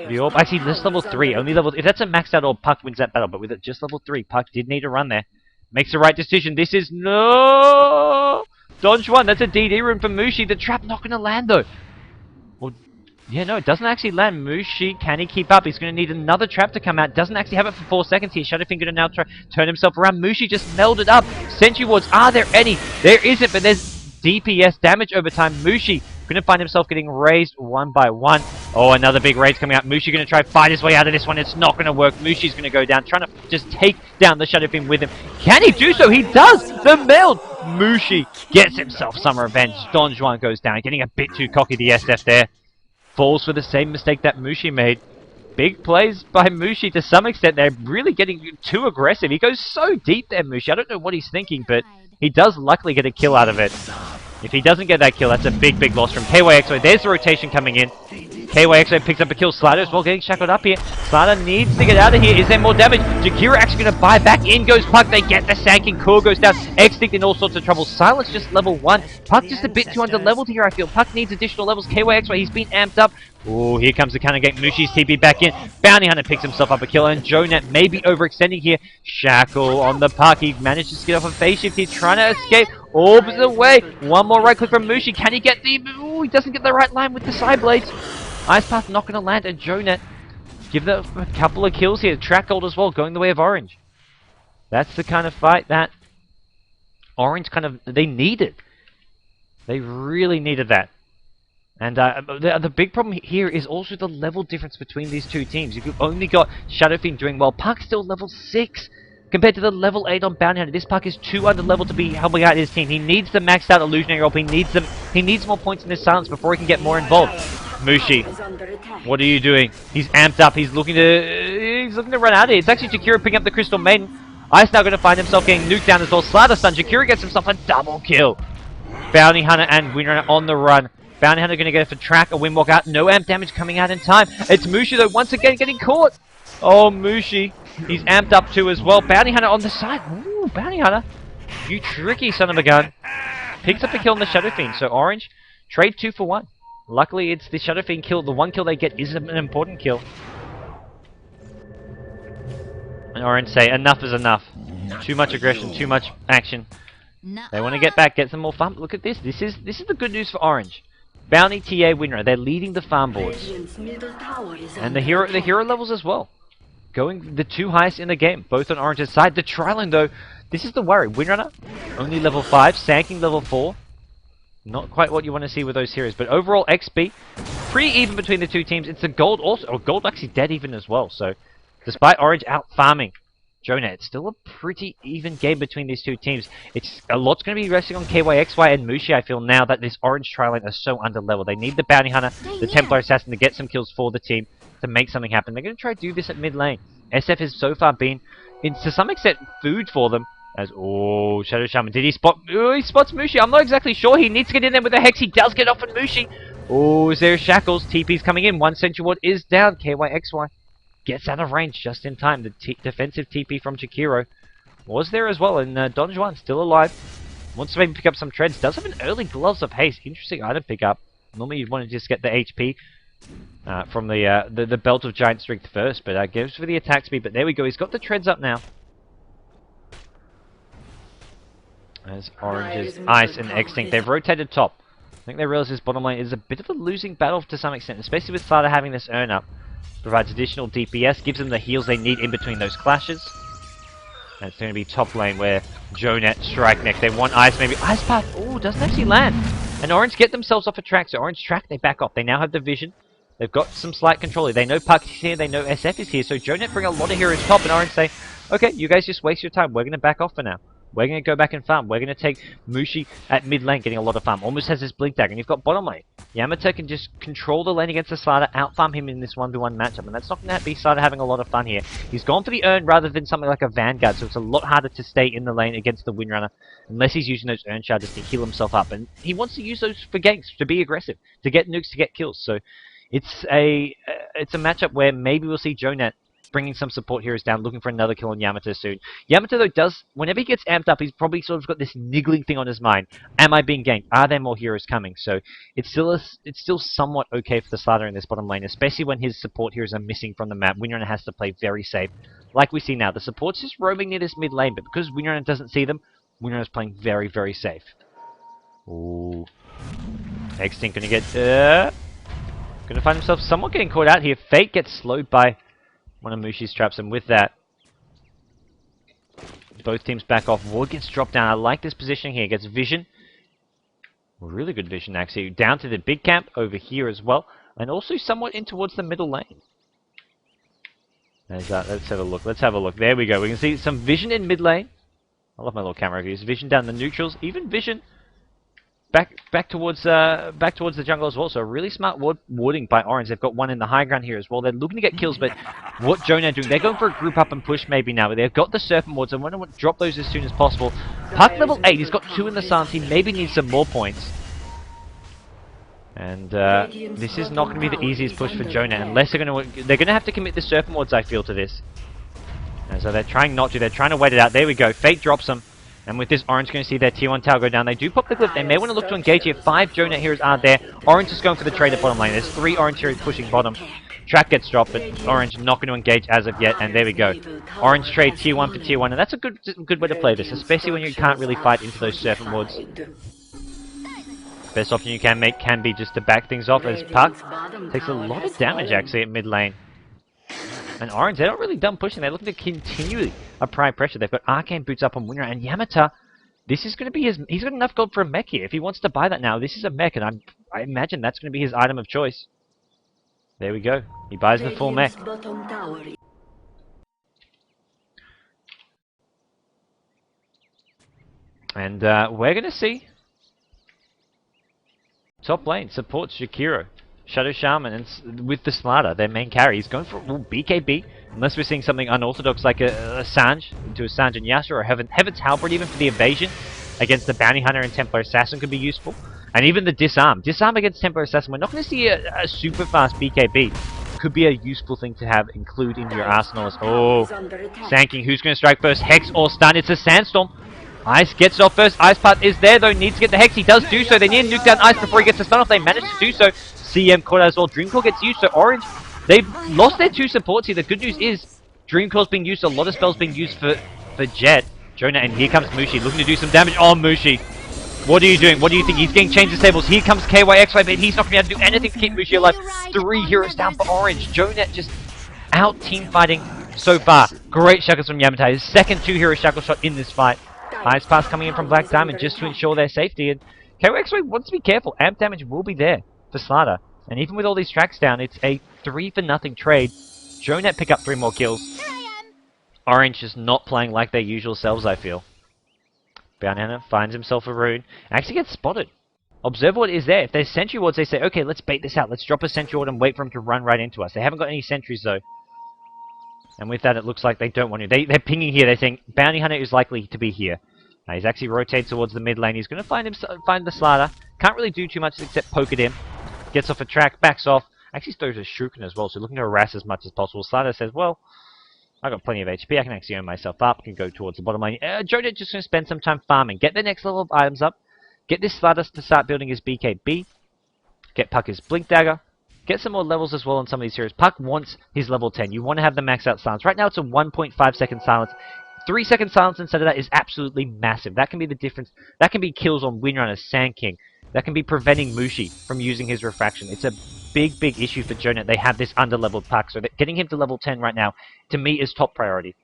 The orb, actually, this level 3. Only level. If that's a maxed out orb, Puck wins that battle. But with it just level 3, Puck did need a run there. Makes the right decision. This is no. Dodge 1. That's a DD room for Mushi. The trap not going to land though. Well, yeah, no, it doesn't actually land. Mushi, can he keep up? He's going to need another trap to come out. Doesn't actually have it for 4 seconds here. Shadowfinger going to now try turn himself around. Mushi just melded up. Sentry wards. Are there any? There isn't, but there's DPS damage over time. Mushi going to find himself getting raised one by one. Oh, another big raid coming out. Mushi going to try to fight his way out of this one. It's not going to work. Mushi's going to go down, trying to just take down the Shadow Fiend with him. Can he do so? He does! The meld! Mushi gets himself some revenge. Don Juan goes down, getting a bit too cocky, the SF there. Falls for the same mistake that Mushi made. Big plays by Mushi to some extent. They're really getting too aggressive. He goes so deep there, Mushi. I don't know what he's thinking, but he does luckily get a kill out of it. If he doesn't get that kill, that's a big, big loss from KYXO. There's the rotation coming in. KYXO picks up a kill. Slatter as well getting shackled up here. Slatter needs to get out of here. Is there more damage? Jakira actually going to buy back. In goes Puck. They get the Sankin. Core goes down. Extinct in all sorts of trouble. Silence just level 1. Puck just a bit too under-leveled here, I feel. Puck needs additional levels. KYXO, he's been amped up. Oh, here comes the counter game. Mushi's TP back in. Bounty Hunter picks himself up a kill. And GoDz may be overextending here. Shackle on the Puck. He manages to get off a phase shift. He's trying to escape. Orbs away. One more right click from Mushi. Can he get the... Ooh, he doesn't get the right line with the side blades. Ice Path not going to land. And GoDz give them a couple of kills here. Track gold as well, going the way of Orange. That's the kind of fight that Orange they needed. They really needed that. And the big problem here is also the level difference between these two teams. You've only got Shadow Fiend doing well. Puck's still level 6 compared to the level 8 on Bounty Hunter. This Puck is too under level to be helping out his team. He needs the maxed out illusionary orb. He needs more points in his silence before he can get more involved. Mushi, what are you doing? He's amped up. He's looking to run out of here. It's actually Jakira picking up the Crystal Maiden. Ice now going to find himself getting nuked down as well. Slatter stun. Jakira gets himself a double kill. Bounty Hunter and Windrunner on the run. Bounty Hunter going to get it for track. A Windwalk out. No amp damage coming out in time. It's Mushi though once again getting caught. Oh, Mushi. He's amped up too as well. Bounty Hunter on the side. Ooh, Bounty Hunter. You tricky son of a gun. Picks up a kill on the Shadow Fiend. So Orange, trade 2 for 1. Luckily, it's the Shadow Fiend kill. The one kill they get is an important kill. And Orange say, enough is enough. Too much aggression, too much action. They want to get back, get some more farm. Look at this. This is the good news for Orange. Bounty, TA, Winner. They're leading the farm boards. And the hero levels as well. Going the 2 highest in the game, both on Orange's side. The Trilane, though, this is the worry. Windrunner, only level 5. Sanking, level 4. Not quite what you want to see with those heroes, but overall XP, pretty even between the two teams. It's the gold also. Oh, gold actually dead even as well. So, despite Orange out farming GoDz, it's still a pretty even game between these two teams. It's a lot's going to be resting on KYXY and Mushi. I feel now that this Orange Trilane are so under level. They need the Bounty Hunter, the Templar Assassin to get some kills for the team to make something happen. They're going to try to do this at mid lane. SF has so far been, to some extent, food for them. As, oh, Shadow Shaman, did he spot? Oh, he spots Mushi. I'm not exactly sure. He needs to get in there with a Hex. He does get off on Mushi. Oh, is there shackles? TP's coming in. 1 Sentry Ward is down. KYXY gets out of range just in time. The defensive TP from Chikiro was there as well. And Don Juan still alive. Wants to maybe pick up some treads. Does have an early Gloves of Haste. Interesting item pick up. Normally you'd want to just get the HP. from the belt of giant strength first, but goes for the attack speed. But there we go. He's got the treads up now. As Orange's Ice and Extinct, they've rotated top. I think they realize this bottom lane is a bit of a losing battle to some extent, especially with Slada having this earn up. Provides additional DPS, gives them the heals they need in between those clashes. And it's going to be top lane where Jonet strike next. They want Ice, maybe Ice Path. Oh, doesn't actually land. And Orange get themselves off a track, so Orange track, they back off. They now have the vision. They've got some slight control here. They know Puck is here, they know SF is here, so Jonet bring a lot of heroes top, and Orange say, okay, you guys just waste your time. We're going to back off for now. We're going to go back and farm. We're going to take Mushi at mid lane, getting a lot of farm. Almost has his blink dagger. And you've got bottom lane. Yamato can just control the lane against the Slada, out-farm him in this 1v1 matchup. And that's not going to be Slada having a lot of fun here. He's gone for the Urn rather than something like a Vanguard. So it's a lot harder to stay in the lane against the Windrunner. Unless he's using those Urn charges to heal himself up. And he wants to use those for ganks, to be aggressive. To get nukes, to get kills. So it's a matchup where maybe we'll see Jonet bringing some support heroes down, looking for another kill on Yamato soon. Yamato, though, does, whenever he gets amped up, he's probably sort of got this niggling thing on his mind. Am I being ganked? Are there more heroes coming? So it's still somewhat okay for the Slada in this bottom lane, especially when his support heroes are missing from the map. Windrunner has to play very safe. Like we see now, the support's just roaming near this mid lane, but because Windrunner doesn't see them, Windrunner's playing very, very safe. Ooh. Extinct gonna get, gonna find himself somewhat getting caught out here. Fate gets slowed by one of Mushi's traps, and with that, both teams back off. Ward gets dropped down. I like this positioning here. Gets vision. Really good vision, actually. Down to the big camp over here as well, and also somewhat in towards the middle lane. There's that. Let's have a look. Let's have a look. There we go. We can see some vision in mid lane. I love my little camera views. Vision down the neutrals. Even vision back towards the jungle as well. So really smart warding by Orange. They've got one in the high ground here as well. They're looking to get kills, but what Jonah are doing? They're going for a group up and push maybe now. But they've got the Serpent Wards. I want to drop those as soon as possible. Puck level 8. He's got 2 in the silence. He maybe needs some more points. And this is not going to be the easiest push for Jonah unless they're going to have to commit the Serpent Wards, I feel, to this. And so they're trying not to. They're trying to wait it out. There we go. Fate drops them. And with this, Orange going to see their tier 1 tower go down. They do pop the glyph. They may want to look to engage here. 5 Jonet heroes are there. Orange is going for the trade at bottom lane. There's 3 Orange heroes pushing bottom. Track gets dropped, but Orange not going to engage as of yet. And there we go. Orange trade tier 1 for tier 1. And that's a good way to play this, especially when you can't really fight into those Serpent Wards. Best option you can make can be just to back things off, as Puck takes a lot of damage actually at mid lane. And Orange, they're not really done pushing. They're looking to continually apply pressure. They've got Arcane Boots up on Windrunner. And Yamato, this is going to be his... He's got enough gold for a mech here. If he wants to buy that now, this is a mech. And I imagine that's going to be his item of choice. There we go. He buys the full mech. And we're going to see... Top lane supports Shakiro. Shadow Shaman and with the Slada, their main carry. He's going for BKB, unless we're seeing something unorthodox like a Sanj, into a Sanj and Yasha, or Heaven's Halberd even for the evasion against the Bounty Hunter and Templar Assassin could be useful. And even the Disarm. Disarm against Templar Assassin. We're not going to see a super fast BKB. Could be a useful thing to have include in your arsenal. Oh, Sanking. Who's going to strike first? Hex or stun? It's a Sandstorm. Ice gets it off first. Ice Path is there though. Needs to get the Hex. He does do so. They need to nuke down Ice before he gets the stun off. They manage to do so. CM caught as well. Dreamcore gets used. So Orange, they've lost their 2 supports here. The good news is Dreamcore's being used. A lot of spells being used for Jet. Jonah, and here comes Mushi looking to do some damage. Oh, Mushi. What are you doing? What do you think? He's getting changed disables. Here comes KYXY, but he's not going to be able to do anything to keep Mushi alive. 3 heroes down for Orange. Jonah just out team fighting so far. Great shackles from Yamato. His second 2-hero shackle shot in this fight. Ice Pass coming in from Black Diamond just to ensure their safety. And KYXY wants to be careful. Amp damage will be there for Slada. And even with all these tracks down, it's a 3-for-0 trade. Jonet pick up 3 more kills. Orange is not playing like their usual selves, I feel. Bounty Hunter finds himself a rune. Actually gets spotted. Observe Ward is there. If there's Sentry Wards, they say, okay, let's bait this out. Let's drop a Sentry Ward and wait for him to run right into us. They haven't got any sentries, though. And with that, it looks like they don't want to. They're pinging here. They're saying, Bounty Hunter is likely to be here. He's actually rotated towards the mid lane. He's going to find the Slada. Can't really do too much except poke at him. Gets off a track, backs off. Actually throws a Shuriken as well, so looking to harass as much as possible. Slada says, well, I've got plenty of HP. I can actually earn myself up. I can go towards the bottom lane. Jonet just going to spend some time farming. Get the next level of items up. Get this Slada to start building his BKB. Get Puck his Blink Dagger. Get some more levels as well on some of these heroes. Puck wants his level 10. You want to have the max out silence. Right now it's a 1.5 second silence. 3 second silence instead of that is absolutely massive. That can be the difference. That can be kills on Windrunner, Sand King. That can be preventing Mushi from using his refraction. It's a big, big issue for GoDz. They have this under-leveled Puck, so that getting him to level 10 right now, to me, is top priority.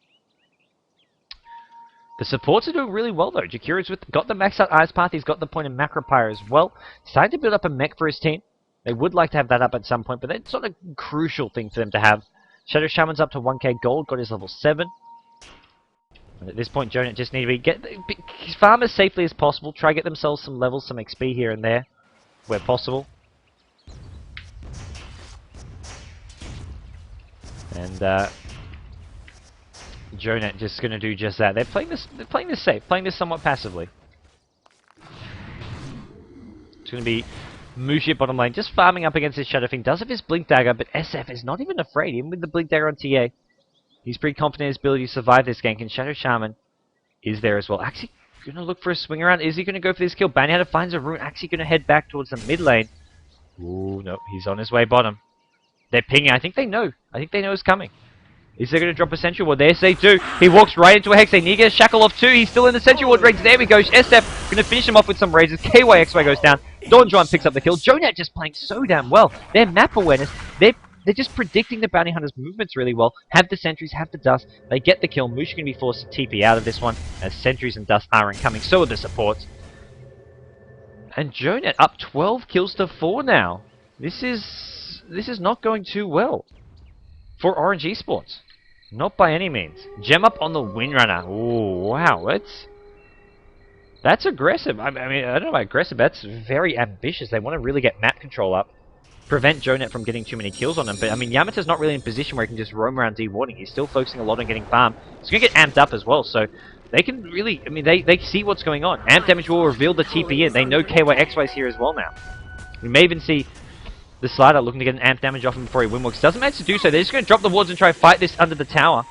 The supports are doing really well, though. Jakira's got the maxed out Ice Path. He's got the point of Macropyre as well. Decided to build up a mech for his team. They would like to have that up at some point, but it's not a crucial thing for them to have. Shadow Shaman's up to 1k gold, got his level 7. And at this point, GoDz just need to get farm as safely as possible. Try to get themselves some levels, some XP here and there, where possible. And GoDz just going to do just that. They're playing this safe, playing this somewhat passively. It's going to be Mushi at bottom lane, just farming up against his Shadow Fiend. Does have his Blink Dagger, but SF is not even afraid, even with the Blink Dagger on TA. He's pretty confident in his ability to survive this gank, and Shadow Shaman is there as well. Actually, going to look for a swing around. Is he going to go for this kill? Bounty Hunter finds a rune. Actually going to head back towards the mid lane. Ooh, no, he's on his way bottom. They're pinging. I think they know. I think they know it's coming. Is they going to drop a Sentry Ward? Yes, they do. He walks right into a Hex. They need to get a Shackle off too. He's still in the Sentry Ward range. There we go. SF going to finish him off with some raises. KYXY goes down. Don Juan picks up the kill. GoDz just playing so damn well. Their map awareness, they're just predicting the Bounty Hunter's movements really well. Have the Sentries, have the Dust. They get the kill. Mushi going to be forced to TP out of this one as Sentries and Dust are incoming. So are the supports. And GoDz up 12 kills to 4 now. This is not going too well for Orange Esports. Not by any means. Gem up on the Windrunner. Ooh, wow. That's aggressive. I mean, I don't know about aggressive. That's very ambitious. They want to really get map control up. Prevent GoDz from getting too many kills on them. But, I mean, Yamato's not really in a position where he can just roam around dewarding. He's still focusing a lot on getting farm. He's going to get amped up as well. So, they can really... I mean, they see what's going on. Amp damage will reveal the TP in. They know KYXY's here as well now. We may even see the Slider looking to get an amp damage off him before he windwalks. Doesn't manage to do so. They're just going to drop the wards and try to fight this under the tower.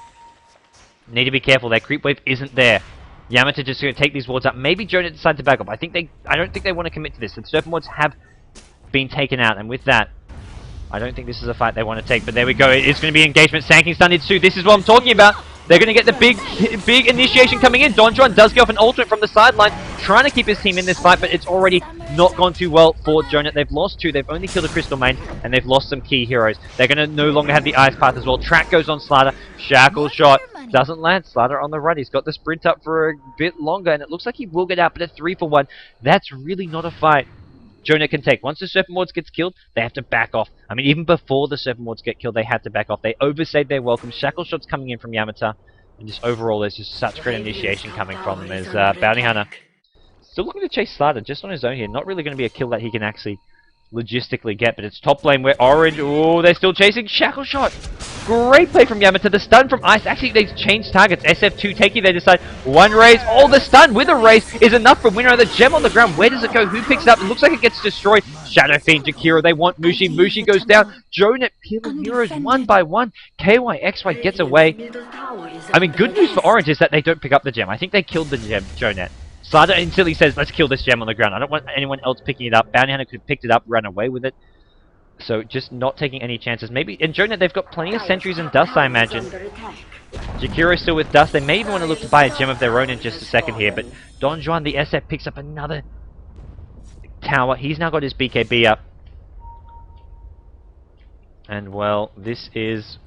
Need to be careful. Their creep wave isn't there. Yamato just going to take these wards up. Maybe GoDz decide to back up. I don't think they want to commit to this. The Serpent wards have been taken out, and with that, I don't think this is a fight they want to take. But there we go. It's going to be engagement. Sand King stunned too. This is what I'm talking about. They're going to get the big initiation coming in. Don Juan does go off an ultimate from the sideline, trying to keep his team in this fight, but it's already not gone too well for GoDz. They've lost 2. They've only killed a Crystal Main, and they've lost some key heroes. They're going to no longer have the Ice Path as well. Track goes on Slider. Shackle shot. Doesn't land. Slider on the run. He's got the sprint up for a bit longer, and it looks like he will get out, but a 3-for-1. That's really not a fight GoDz can take. Once the Serpent Wards gets killed, they have to back off. I mean, even before the Serpent Wards get killed, they had to back off. They overstayed their welcome. Shackle shots coming in from Yamata. And just overall, there's just such great initiation coming from them as Bounty Hunter. Still looking to chase Slider just on his own here. Not really going to be a kill that he can actually logistically get, but it's top lane where Orange... Oh, they're still chasing. Shackle shot. Great play from Yamata. The stun from Ice. Actually, they've changed targets. SF2 taking, they decide one raise. Oh, the stun with a raise is enough for Winner. The gem on the ground. Where does it go? Who picks it up? It looks like it gets destroyed. Shadow Fiend, Jakiro. They want Mushi. Mushi goes down. GoDz peeling heroes one by one. KYXY gets away. I mean, good news for Orange is that they don't pick up the gem. I think they killed the gem, GoDz. Slider instantly says, let's kill this gem on the ground. I don't want anyone else picking it up. Bounty Hunter could have picked it up, run away with it. So just not taking any chances. Maybe in GoDz they've got plenty of sentries and dust, I imagine. Jakiro still with dust. They may even want to look to buy a gem of their own in just a second here. But Don Juan, the SF, picks up another tower. He's now got his BKB up. And well, this is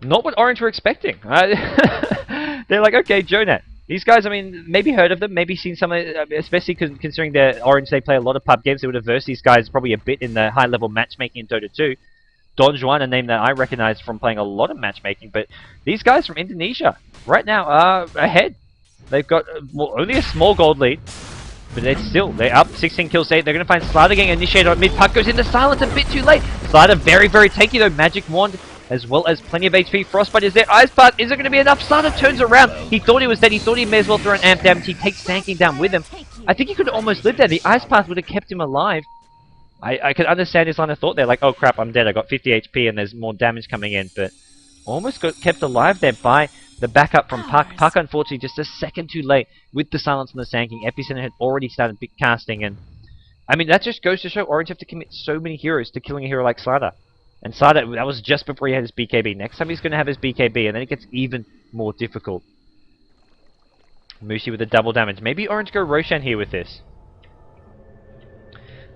not what Orange were expecting. They're like, okay, GoDz. These guys, I mean, maybe heard of them, maybe seen some of it, especially considering they're Orange, they play a lot of pub games. They would have versed these guys probably a bit in the high-level matchmaking in Dota 2. Don Juan, a name that I recognize from playing a lot of matchmaking, but these guys from Indonesia right now are ahead. They've got only a small gold lead, but they're up 16 kills to 8. They're going to find Slider getting initiated on mid. Puck goes into silence a bit too late. Slider very, very tanky though. Magic Wand as well as plenty of HP. Frostbite is there. Ice Path, is it going to be enough? Slider turns around. He thought he was dead. He thought he may as well throw an amp damage. He takes Sand King down with him. I think he could have almost lived there. The Ice Path would have kept him alive. I can understand his line of thought there. Like, oh crap, I'm dead. I got 50 HP and there's more damage coming in. But almost got kept alive there by the backup from Puck. Puck, unfortunately, just a second too late with the silence on the Sand King. Epicenter had already started casting, and I mean, that just goes to show Orange have to commit so many heroes to killing a hero like Slider. And Slider, that was just before he had his BKB. Next time he's going to have his BKB, and then it gets even more difficult. Mushi with the double damage. Maybe Orange go Roshan here with this.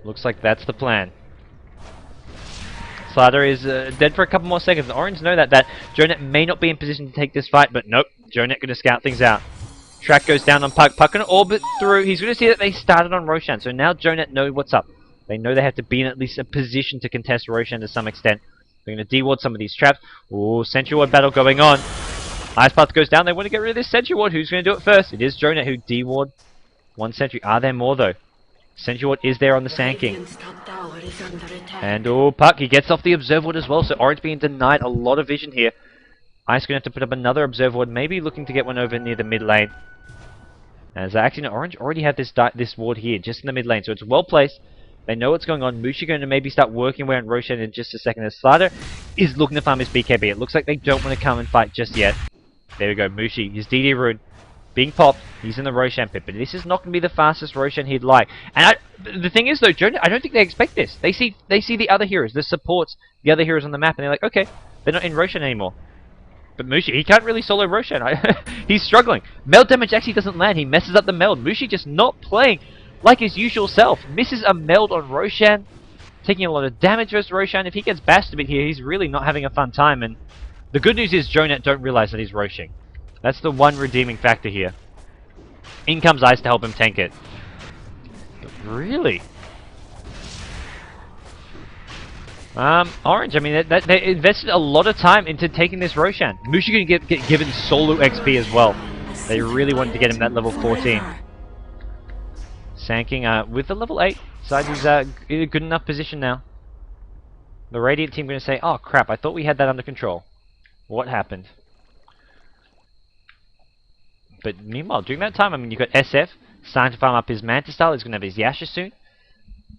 Looks like that's the plan. Slider is dead for a couple more seconds. Orange know that Jonet may not be in position to take this fight, but nope. Jonet going to scout things out. Track goes down on Puck. Puck going to orbit through. He's going to see that they started on Roshan, so now Jonet know what's up. They know they have to be in at least a position to contest Roshan to some extent. They're going to deward some of these traps. Ooh, Sentry Ward battle going on. Ice Path goes down. They want to get rid of this Sentry Ward. Who's going to do it first? It is Jonet who deward one Sentry. Are there more, though? Sentry Ward is there on the Sand King. And, oh, Puck, he gets off the Observe Ward as well, so Orange being denied a lot of vision here. Ice going to have to put up another Observe Ward, maybe looking to get one over near the mid lane. As actually, no, Orange already have this ward here, just in the mid lane, so it's well placed. They know what's going on. Mushi going to maybe start working away on Roshan in just a second. As Slider is looking to farm his BKB. It looks like they don't want to come and fight just yet. There we go, Mushi, his DD rune being popped. He's in the Roshan pit, but this is not going to be the fastest Roshan he'd like. And the thing is, though, I don't think they expect this. They see the other heroes, the supports, the other heroes on the map, and they're like, okay, they're not in Roshan anymore. But Mushi, he can't really solo Roshan. He's struggling. Meld damage actually doesn't land. He messes up the meld. Mushi just not playing like his usual self. Misses a meld on Roshan, taking a lot of damage versus Roshan. If he gets bashed a bit here, he's really not having a fun time. And the good news is Jonet don't realize that he's Roshing. That's the one redeeming factor here. In comes Ice to help him tank it. But really? Orange, I mean, they invested a lot of time into taking this Roshan. Mushi going to get given solo XP as well. They really wanted to get him that level 14. Sanking with the level 8. Side is in a good enough position now. The Radiant team going to say, oh crap, I thought we had that under control. What happened? But meanwhile, during that time, I mean, you've got SF starting to farm up his Manta Style. He's going to have his Yasha soon.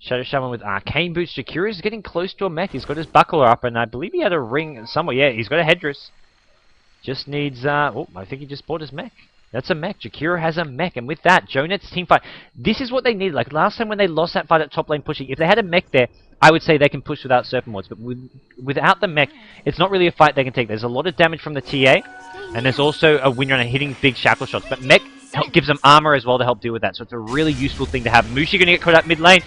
Shadow Shaman with Arcane Boots. Jakiro is getting close to a mech. He's got his buckler up, and I believe he had a ring somewhere. Yeah, he's got a headdress. Just needs, oh, I think he just bought his mech. That's a mech. Jakiro has a mech, and with that, Jonet's team fight. This is what they need. Like last time when they lost that fight at top lane pushing, if they had a mech there, I would say they can push without Serpent Wards, but without the mech, it's not really a fight they can take. There's a lot of damage from the TA, and there's also a Windrunner hitting big shackle shots, but mech gives them armor as well to help deal with that, so it's a really useful thing to have. Mushi going to get caught up mid lane.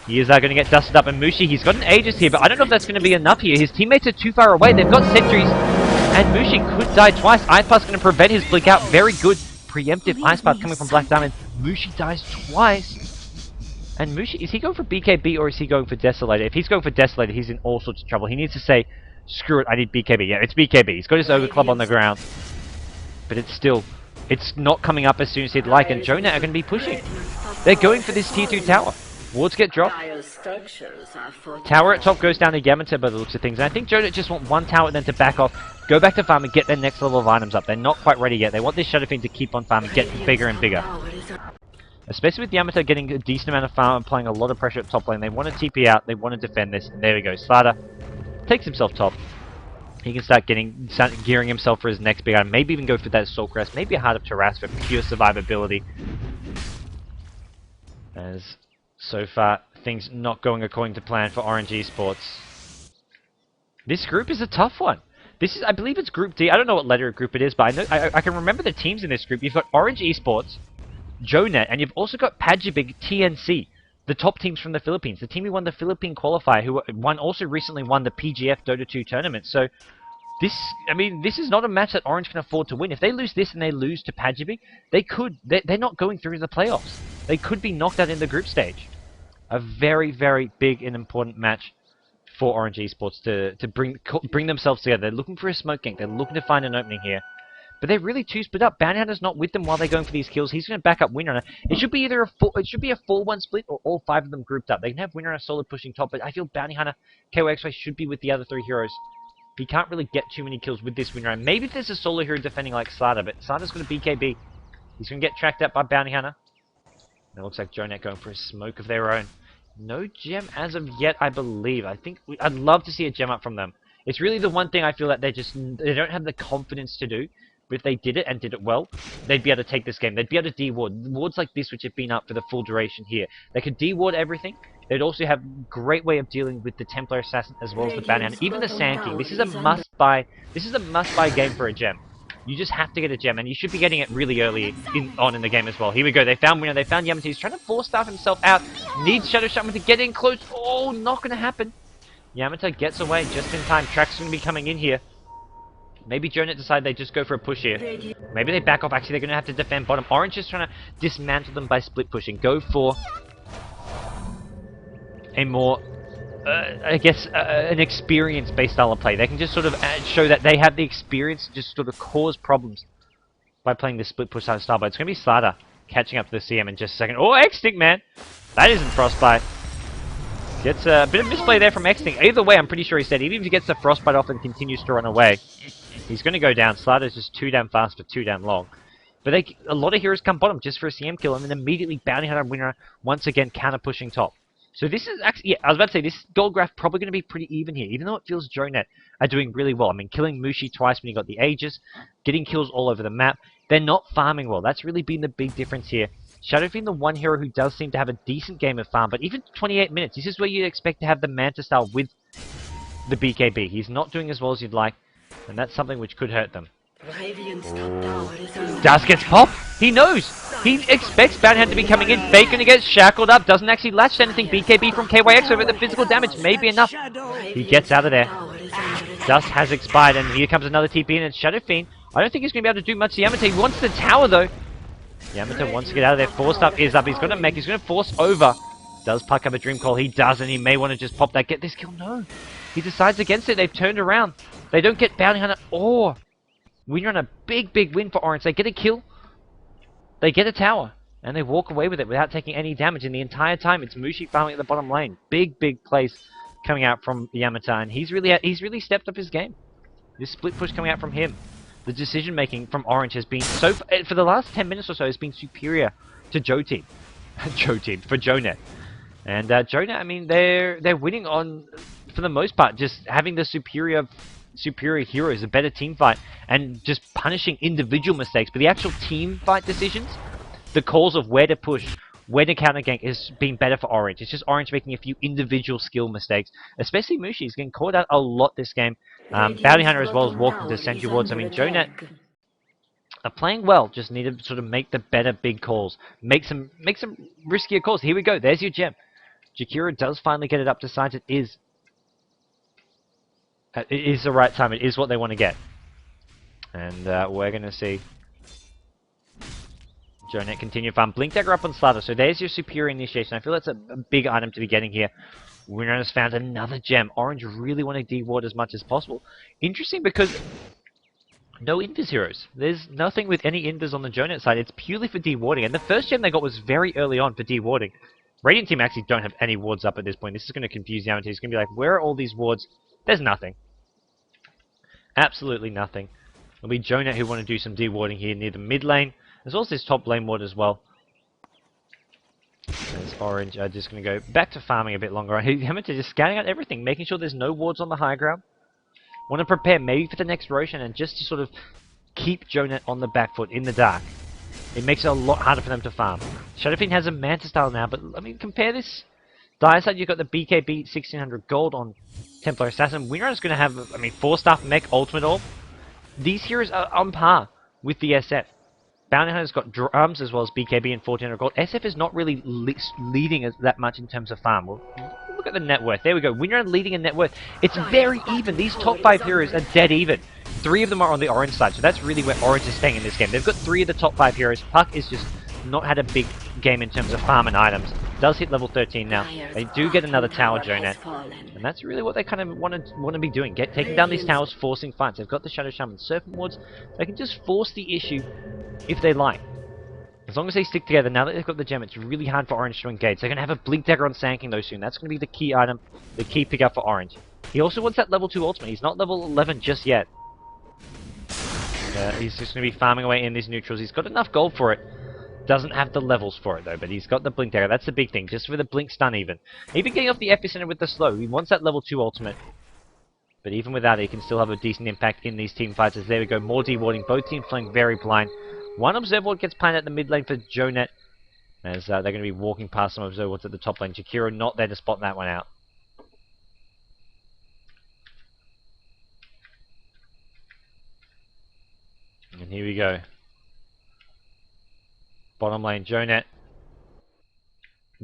He is going to get dusted up, and Mushi, he's got an Aegis here, but I don't know if that's going to be enough here. His teammates are too far away. They've got sentries, and Mushi could die twice. Ice Path's going to prevent his blink out. Very good preemptive Ice Path coming from Black Diamond. Mushi dies twice. And Mushi, is he going for BKB or is he going for Desolator? If he's going for Desolator, he's in all sorts of trouble. He needs to say, screw it, I need BKB. Yeah, it's BKB. He's got his Ogre Club on the ground. But it's not coming up as soon as he'd like, and Jonet are going to be pushing. They're going for this tier 2 tower. Wards get dropped. Tower at top goes down to Yamato by the looks of things. And I think Jonet just want one tower then to back off, go back to farm and get their next level of items up. They're not quite ready yet. They want this Shadow Fiend to keep on farming, get bigger and bigger. Especially with Yamato getting a decent amount of farm and applying a lot of pressure at top lane. They want to TP out, they want to defend this, and there we go. Slider takes himself top. He can start gearing himself for his next big item. Maybe even go for that Assault Crest, maybe a Heart of Taras for pure survivability. As so far, things not going according to plan for Orange Esports. This group is a tough one. This is, I believe it's Group D. I don't know what letter of group it is, but I can remember the teams in this group. You've got Orange Esports, Jonet, and you've also got Pajibig TNC, the top teams from the Philippines. The team who won the Philippine qualifier, who also recently won the PGF Dota 2 tournament. So this is not a match that Orange can afford to win. If they lose this and they lose to Pajibig, they're not going through the playoffs. They could be knocked out in the group stage. A very, very big and important match for Orange Esports to bring themselves together. They're looking for a smoke gank. They're looking to find an opening here. But they're really too split up. Bounty Hunter's not with them while they're going for these kills. He's going to back up Windrunner. It should be either a 4-1 split or all 5 of them grouped up. They can have Windrunner solo pushing top, but I feel Bounty Hunter, KOXY should be with the other 3 heroes. He can't really get too many kills with this Windrunner. Maybe if there's a solo hero defending like Slider, but Slider's going to BKB. He's going to get tracked up by Bounty Hunter. And it looks like Jonet going for a smoke of their own. No gem as of yet, I believe. I'd love to see a gem up from them. It's really the one thing I feel that they don't have the confidence to do, if they did it and did it well, they'd be able to take this game. They'd be able to de-ward. Wards like this, which have been up for the full duration here. They could de-ward everything. They'd also have a great way of dealing with the Templar Assassin as well as the Bounty Hunter. Even the Sand King. This is a must-buy. This is a must-buy game for a gem. You just have to get a gem, and you should be getting it really early on in the game as well. Here we go. They found Winner. They found Yamate. He's trying to force staff himself out. Needs Shadow Shaman to get in close. Oh, not going to happen. Yamato gets away just in time. Track's going to be coming in here. Maybe Jonet decide they just go for a push here. Maybe they back off. Actually, they're going to have to defend bottom. Orange is trying to dismantle them by split pushing. Go for a more, I guess, an experience-based style of play. They can just sort of show that they have the experience to just sort of cause problems by playing this split push style. But it's going to be Slaughter catching up to the CM in just a second. Oh, Extinct, man! That isn't Frostbite. Gets a bit of misplay there from Extinct. Either way, I'm pretty sure he said, even if he gets the Frostbite off and continues to run away, he's going to go down. Slaughter's just too damn fast for too damn long. But a lot of heroes come bottom just for a CM kill, and then immediately Bounty Hunter Winner once again counter-pushing top. So this is actually, yeah, I was about to say, this gold graph probably going to be pretty even here, even though it feels Jonet are doing really well. I mean, killing Mushi twice when he got the Aegis, getting kills all over the map. They're not farming well. That's really been the big difference here. Shadowfiend, the one hero who does seem to have a decent game of farm, but even 28 minutes, this is where you'd expect to have the Manta style with the BKB. He's not doing as well as you'd like, and that's something which could hurt them. Dust gets popped. He knows. He expects Bounty Hunter to be coming in. Fake gonna get shackled up. Doesn't actually latch to anything. BKB from KYX over the physical damage may be enough. He gets out of there. Dust has expired, and here comes another TP in. It's Shadowfiend. I don't think he's gonna be able to do much to Yamate. He wants the tower though. Yamato wants to get out of there. Force up is up. He's gonna make. He's gonna force over. Does Puck have a dream call? He does, and he may want to just pop that. Get this kill. No. He decides against it. They've turned around. They don't get Bounty Hunter or Winner on a big, big win for Orange. They get a kill. They get a tower. And they walk away with it without taking any damage. And the entire time, it's Mushi farming at the bottom lane. Big, big plays coming out from Yamato. And he's really stepped up his game. This split push coming out from him. The decision making from Orange has been so for the last 10 minutes or so has been superior to Joe Team. Joe Team for Jonet. And Jonet, I mean, they're winning on, for the most part, just having the superior heroes, a better team fight, and just punishing individual mistakes. But the actual team fight decisions, the calls of where to push, where to counter gank, has been better for Orange. It's just Orange making a few individual skill mistakes, especially Mushi. He's getting caught out a lot this game. Bounty Hunter as well as walking to Sentry Wards. I mean, Jonet are playing well, just need to sort of make the better big calls. Make some riskier calls. Here we go. There's your gem. Jakiro does finally get it up to sides. It is the right time. It is what they want to get. And we're going to see Jonet continue farm. Blink Dagger up on Slaughter. So there's your superior initiation. I feel that's a big item to be getting here. Winner has found another gem. Orange really want to de-ward as much as possible. Interesting because no invis heroes. There's nothing with any invis on the Jonet side. It's purely for de-warding. And the first gem they got was very early on for de-warding. Radiant team actually don't have any wards up at this point. This is going to confuse Yamato. He's going to be like, where are all these wards? There's nothing. Absolutely nothing. It'll be Jonet who want to do some de-warding here near the mid lane. There's also this top lane ward as well. There's Orange just going to go back to farming a bit longer. Yamato just scanning out everything, making sure there's no wards on the high ground. Want to prepare maybe for the next Roshan and just to sort of keep Jonet on the back foot in the dark. It makes it a lot harder for them to farm. Shadowfiend has a Manta style now, but I mean, compare this. Dire side, you've got the BKB 1600 gold on Templar Assassin. Winner is going to have, I mean, 4-staff mech ultimate orb. These heroes are on par with the SF. Bounty Hunter's got drums as well as BKB and 1400 gold. SF is not really leading that much in terms of farm. Well, look at the net worth. There we go. Winner leading in net worth. It's very even. These top 5 heroes are dead even. 3 of them are on the Orange side, so that's really where Orange is staying in this game. They've got 3 of the top 5 heroes. Puck is just not had a big game in terms of farm and items. Does hit level 13 now. They do get another tower, Jonet. And that's really what they kind of want to be doing. Taking down these towers, forcing fights. They've got the Shadow Shaman Serpent Wards. They can just force the issue if they like. As long as they stick together, now that they've got the gem, it's really hard for Orange to engage. They're going to have a Blink Dagger on Sand King though soon. That's going to be the key item, the key pickup for Orange. He also wants that level 2 ultimate. He's not level 11 just yet. He's just going to be farming away in these neutrals. He's got enough gold for it. Doesn't have the levels for it though, but he's got the Blink Dagger. That's the big thing, just for the Blink stun even. Even getting off the Epicenter with the slow. He wants that level 2 ultimate. But even without it, he can still have a decent impact in these team fights. As there we go, more dewarding. Both teams playing very blind. One observer ward gets planted at the mid lane for GoDz, as they're going to be walking past some observer wards at the top lane. Jakiro not there to spot that one out. And here we go. Bottom lane, GoDz.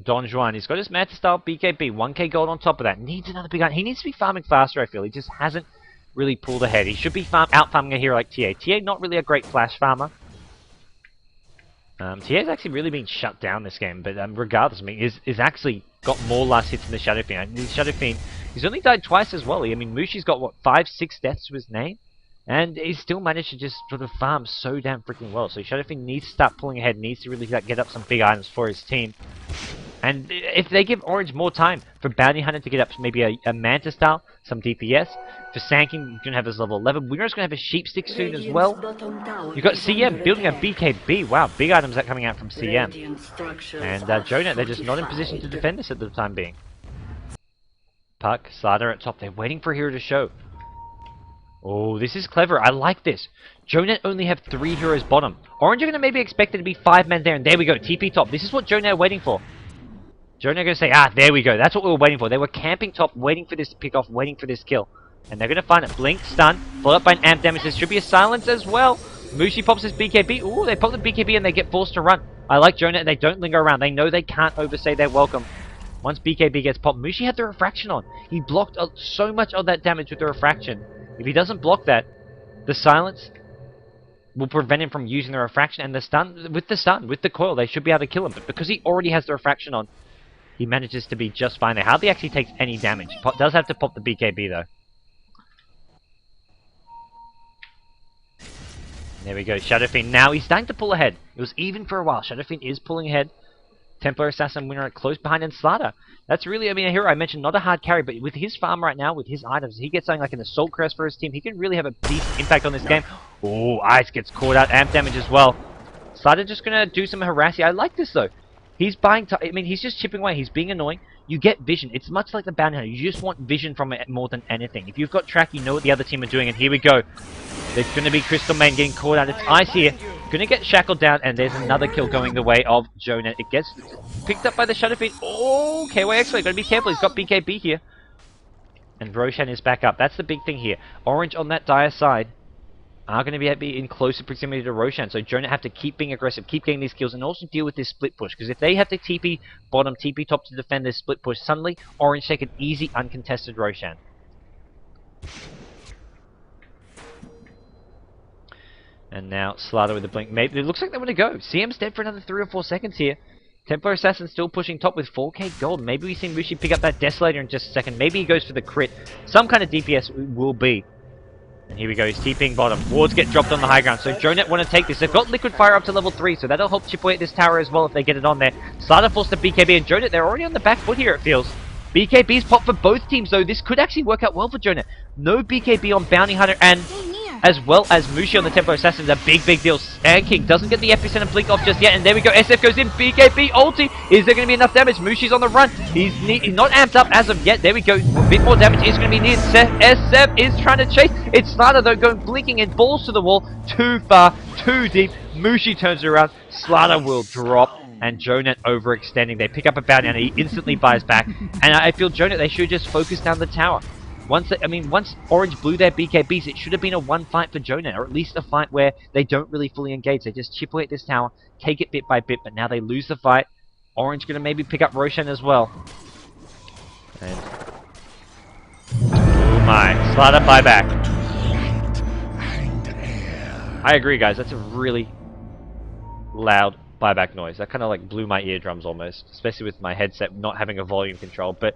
Don Juan, he's got his Manta style BKB, 1k gold on top of that. Needs another big item. He needs to be farming faster, I feel. He just hasn't really pulled ahead. He should be out farming a hero like TA. TA not really a great flash farmer. TA's actually really been shut down this game, but regardless, I mean, is actually got more last hits than the Shadow Fiend. The Shadow Fiend, he's only died twice as well. I mean, Mushi's got, what, 5, 6 deaths to his name? And he's still managed to just sort of farm so damn freaking well. So Shadow Fiend needs to start pulling ahead, needs to really get up some big items for his team. And if they give Orange more time for Bounty Hunter to get up maybe a Manta style, some DPS, for Sanking, you're going to have his level 11. Winner's going to have a Sheep Stick soon as well. You've got CM building a BKB. Wow, big items are coming out from CM. And GoDz, they're just not in position to defend this at the time being. Puck, Slaughter at top. They're waiting for a hero to show. Oh, this is clever. I like this. GoDz only have 3 heroes bottom. Orange are going to maybe expect it to be 5 men there. And there we go, TP top. This is what GoDz are waiting for. GoDz are going to say, there we go. That's what we were waiting for. They were camping top, waiting for this to pick off, waiting for this kill. And they're going to find it. Blink, stun, followed up by an amp damage. There should be a silence as well. Mushi pops his BKB. Ooh, they pop the BKB and they get forced to run. I like GoDz, and they don't linger around. They know they can't overstay their welcome. Once BKB gets popped, Mushi had the refraction on. He blocked so much of that damage with the refraction. If he doesn't block that, the silence will prevent him from using the refraction, and the stun, with the coil, they should be able to kill him. But because he already has the refraction on, he manages to be just fine there. Hardly actually takes any damage. Does have to pop the BKB though. There we go, Shadow Fiend. Now he's starting to pull ahead. It was even for a while. Shadow Fiend is pulling ahead. Templar Assassin winner close behind, and Slaughter. That's really, I mean, a hero I mentioned, not a hard carry, but with his farm right now, with his items, he gets something like an Assault Crest for his team. He can really have a decent impact on this game. Oh, Ice gets caught out, amp damage as well. Slaughter just going to do some harassing. I like this though. He's buying time. I mean, he's just chipping away. He's being annoying. You get vision. It's much like the Bounty Hunter. You just want vision from it more than anything. If you've got track, you know what the other team are doing. And here we go. There's going to be Crystal Man getting caught out. It's Ice here. Going to get shackled down. And there's another kill going the way of GoDz. It gets picked up by the Shadow Fiend. Oh, KYX. Got to be careful. He's got BKB here. And Roshan is back up. That's the big thing here. Orange on that dire side are going to be in closer proximity to Roshan. So GoDz have to keep being aggressive, keep getting these kills, and also deal with this split push. Because if they have to TP bottom, TP top to defend this split push, suddenly Orange take an easy, uncontested Roshan. And now Slaughter with the blink. Maybe it looks like they want to go. CM's dead for another 3 or 4 seconds here. Templar Assassin still pushing top with 4k gold. Maybe we see Mushi pick up that Desolator in just a second. Maybe he goes for the crit. Some kind of DPS will be. And here we go, he's TPing bottom. Wards get dropped on the high ground, so GoDz want to take this. They've got Liquid Fire up to level 3, so that'll help chip away at this tower as well if they get it on there. Slaughter forced the BKB, and GoDz, they're already on the back foot here, it feels. BKB's pop for both teams, though. This could actually work out well for GoDz. No BKB on Bounty Hunter, and as well as Mushi on the Templar Assassin is a big deal. Sand King doesn't get the epicenter blink off just yet, and there we go. SF goes in, BKB ulti. Is there going to be enough damage? Mushi's on the run. He's not amped up as of yet. There we go. A bit more damage is going to be needed. SF is trying to chase. It's Slaughter though, going blinking and balls to the wall. Too far, too deep. Mushi turns around. Slaughter will drop. And GoDz overextending. They pick up a bounty and he instantly buys back. And I feel GoDz, they should just focus down the tower. Once Orange blew their BKBs, it should have been a one fight for GoDz, or at least a fight where they don't really fully engage. They just chip away at this tower, take it bit by bit, but now they lose the fight. Orange going to maybe pick up Roshan as well. And oh my, Slaughter buyback. I agree, guys. That's a really loud buyback noise. That kind of like blew my eardrums almost, especially with my headset not having a volume control. But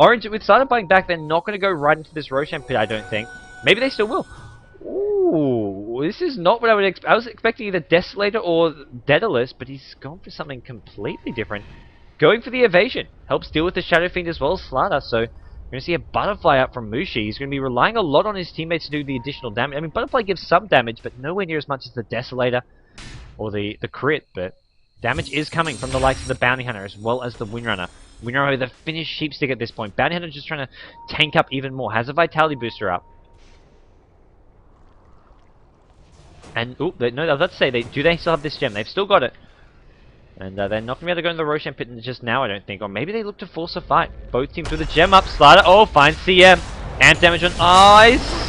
Orange, with Slaughter buying back, they're not going to go right into this Roshan pit, I don't think. Maybe they still will. Ooh, this is not what I would expect. I was expecting either Desolator or Daedalus, but he's gone for something completely different. Going for the evasion. Helps deal with the Shadow Fiend as well as Slaughter, so we're going to see a Butterfly up from Mushi. He's going to be relying a lot on his teammates to do the additional damage. I mean, Butterfly gives some damage, but nowhere near as much as the Desolator or the crit, but damage is coming from the likes of the Bounty Hunter as well as the Windrunner. We know the finished Sheepstick at this point. Bounty Hunter just trying to tank up even more. Has a Vitality Booster up. And, oh, no, I was about to say, do they still have this gem? They've still got it. And they're not going to be able to go in the Roshan pit just now, I don't think. Or maybe they look to force a fight. Both teams with a gem up. Slider, oh, finds CM. Amp damage on Ice.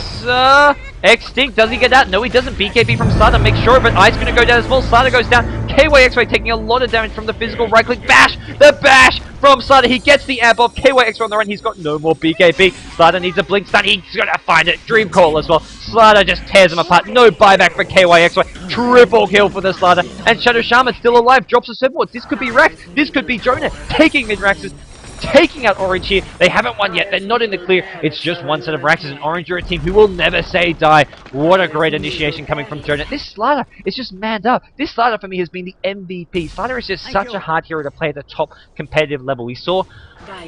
Extinct, does he get that? No, he doesn't. BKB from Slider, make sure, but Ice going to go down as well. Slider goes down. KYXY taking a lot of damage from the physical right click. Bash! The bash from Slider. He gets the amp off. KYXY on the run. He's got no more BKB. Slider needs a blink stun. He's going to find it. Dream Call as well. Slider just tears him apart. No buyback for KYXY. Triple kill for the Slider. And Shadow Shaman still alive. Drops the surfboards. This could be Rex. This could be Jonah. Taking mid-Raxes. Taking out Orange here. They haven't won yet. They're not in the clear. It's just one set of Raxes, and Orange are a team who will never say die. What a great initiation coming from Jonah. This Slider is just manned up. This Slider for me has been the MVP. Slider is just such a hard hero to play at the top competitive level. We saw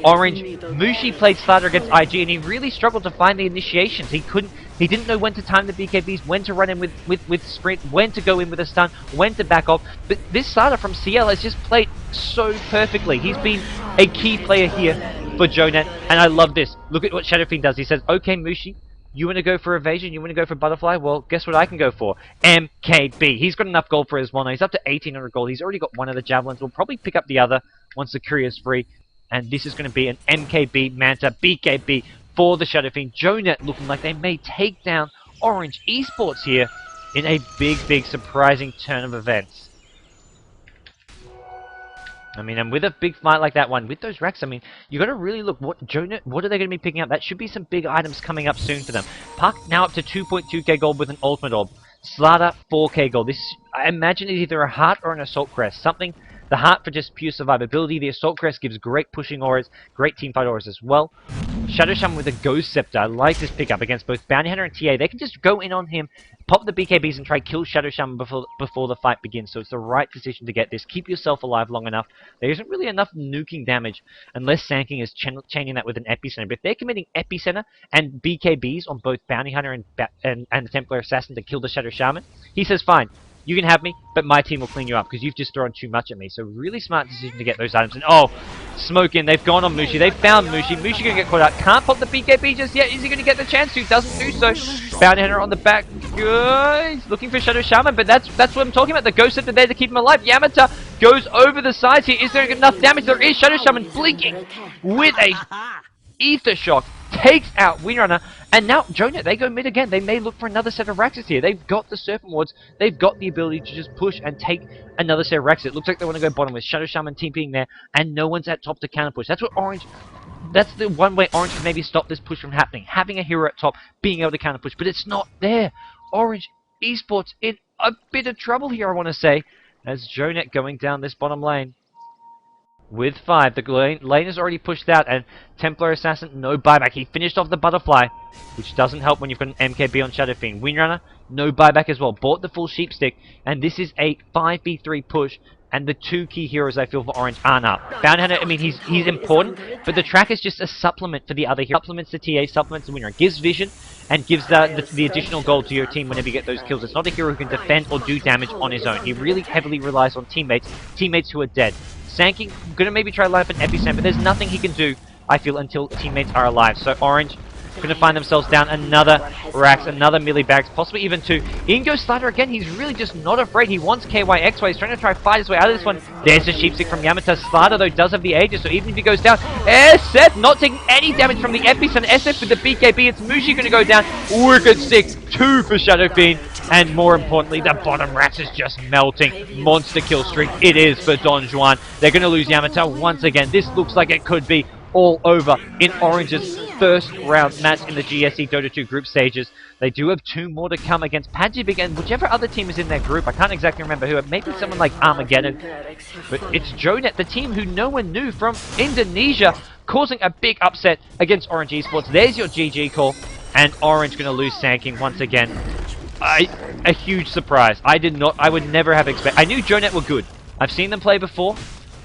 Orange, Mushi played Slider against IG, and he really struggled to find the initiations. He didn't know when to time the BKBs, when to run in with sprint, when to go in with a stun, when to back off. But this Slider from CL has just played so perfectly. He's been a key player here for Jonet, and I love this. Look at what Shadow Fiend does. He says, okay, Mushi, you want to go for evasion? You want to go for butterfly? Well, guess what I can go for? MKB. He's got enough gold for his one. He's up to 1800 gold. He's already got one of the javelins. We'll probably pick up the other once the courier's free. And this is going to be an MKB Manta BKB for the Shadow Fiend. Jonet looking like they may take down Orange Esports here in a big surprising turn of events. I mean, and with a big fight like that one, with those racks, I mean, you got to really look what are they going to be picking up? That should be some big items coming up soon for them. Puck now up to 2.2k gold with an ultimate orb. Slider 4k gold. This, I imagine, is either a heart or an assault crest. Something. The heart for just pure survivability. The assault crest gives great pushing auras, great teamfight auras as well. Shadow Shaman with a Ghost Scepter. I like this pickup against both Bounty Hunter and TA. They can just go in on him, pop the BKBs, and try kill Shadow Shaman before the fight begins. So it's the right decision to get this. Keep yourself alive long enough. There isn't really enough nuking damage unless Sanking is chaining that with an Epicenter. But if they're committing Epicenter and BKBs on both Bounty Hunter and the Templar Assassin to kill the Shadow Shaman, he says, fine. You can have me, but my team will clean you up because you've just thrown too much at me. So really smart decision to get those items. And oh, smoke in. They've gone on Mushi. They've found Mushi. Mushi going to get caught out. Can't pop the BKB just yet. Is he going to get the chance to? Doesn't do so. Bounty Hunter on the back. Good. He's looking for Shadow Shaman, but that's what I'm talking about. The Ghost Scepter there to keep him alive. Yamata goes over the sides here. Is there enough damage? There is. Shadow Shaman blinking with a Ether Shock. Takes out Windrunner, and now Jonet, they go mid again. They may look for another set of Raxes here. They've got the Serpent Wards. They've got the ability to just push and take another set of Raxes. It looks like they want to go bottom with Shadow Shaman TPing there, and no one's at top to counter push. That's what Orange... That's the one way Orange can maybe stop this push from happening. Having a hero at top, being able to counter push, but it's not there. Orange Esports in a bit of trouble here, I want to say, as Jonet going down this bottom lane. With 5, the lane is already pushed out, and Templar Assassin, no buyback. He finished off the butterfly, which doesn't help when you've got an MKB on Shadow Fiend. Windrunner, no buyback as well. Bought the full Sheepstick, and this is a 5v3 push, and the two key heroes I feel for Orange aren't up. Bounty Hunter, I mean, he's important, but the track is just a supplement for the other heroes. Supplements the TA, supplements the Windrunner. Gives vision, and gives the additional gold to your team whenever you get those kills. It's not a hero who can defend or do damage on his own. He really heavily relies on teammates who are dead. Sanking, gonna maybe try to line up an Epicenter, but there's nothing he can do, I feel, until teammates are alive. So Orange gonna find themselves down another Rax, another melee bags, possibly even 2. In goes Slider again. He's really just not afraid. He wants KYXY. He's trying to fight his way out of this one. There's the Sheepstick from Yamata. Slider, though, does have the Aegis, so even if he goes down, SF not taking any damage from the Epicenter. SF with the BKB. It's Mushi gonna go down. Wicked Stick, 2 for Shadow Fiend. And more importantly, the bottom Rax is just melting. Monster kill streak it is for Don Juan. They're going to lose Yamata once again. This looks like it could be all over in Orange's first round match in the GSD Dota 2 group stages. They do have 2 more to come against Pajibig and whichever other team is in their group. I can't exactly remember who. Maybe someone like Armageddon. But it's Jonet, the team who no one knew from Indonesia, causing a big upset against Orange Esports. There's your GG call. And Orange going to lose Sanking once again. A huge surprise. I would never have expected. I knew Jonet were good. I've seen them play before.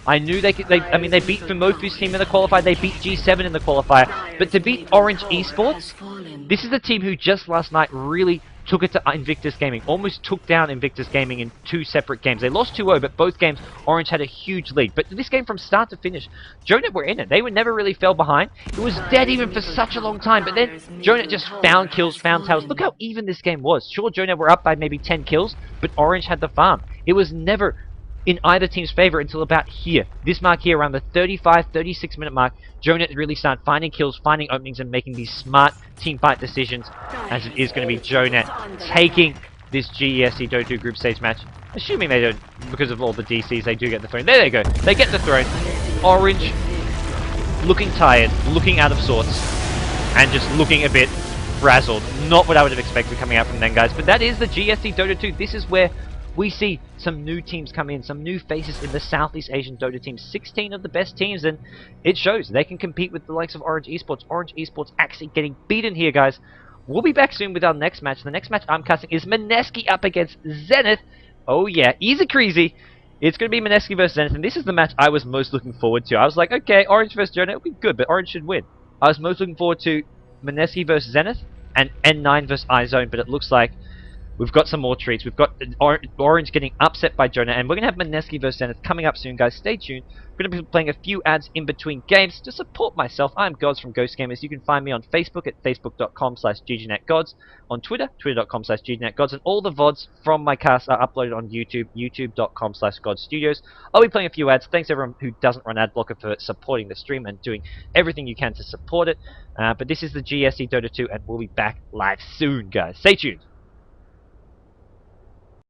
I knew they could. I mean, they beat Fimofu's team in the qualifier. They beat G7 in the qualifier. But to beat Orange Esports, this is the team who just last night really took it to Invictus Gaming, almost took down Invictus Gaming in 2 separate games. They lost 2-0, but both games, Orange had a huge lead. But this game, from start to finish, GoDz were in it. They were never really fell behind. It was dead even for such a long time, but then GoDz just found kills, found tails. Look how even this game was. Sure, GoDz were up by maybe 10 kills, but Orange had the farm. It was never in either team's favor until about here. This mark here, around the 35, 36 minute mark, GoDz really started finding kills, finding openings, and making these smart team fight decisions, as it is going to be GoDz taking this GESD Dota group stage match. Assuming they don't, because of all the DCs, they do get the throne. There they go. They get the throne. Orange looking tired, looking out of sorts, and just looking a bit frazzled. Not what I would have expected coming out from them, guys. But that is the GSD Dota 2. This is where we see some new teams come in, some new faces in the Southeast Asian Dota teams. 16 of the best teams, and it shows they can compete with the likes of Orange Esports. Orange Esports actually getting beaten here, guys. We'll be back soon with our next match. The next match I'm casting is Mineski up against Zenith. Oh yeah, easy crazy. It's going to be Mineski versus Zenith, and this is the match I was most looking forward to. I was like, okay, Orange versus GoDz, it'll be good, but Orange should win. I was most looking forward to Mineski versus Zenith and N9 versus iZone, but it looks like we've got some more treats. We've got Orange getting upset by GoDz, and we're going to have Mineski versus Zenith coming up soon, guys. Stay tuned. I'm going to be playing a few ads in between games to support myself. I'm GoDz from Ghost Gamers. You can find me on Facebook at facebook.com/ggNetGods, on Twitter, twitter.com/ggNetGods, and all the VODs from my cast are uploaded on YouTube, youtube.com/GoDzStudios. I'll be playing a few ads. Thanks everyone who doesn't run ad blocker for supporting the stream and doing everything you can to support it. But this is the GSD Dota 2, and we'll be back live soon, guys. Stay tuned.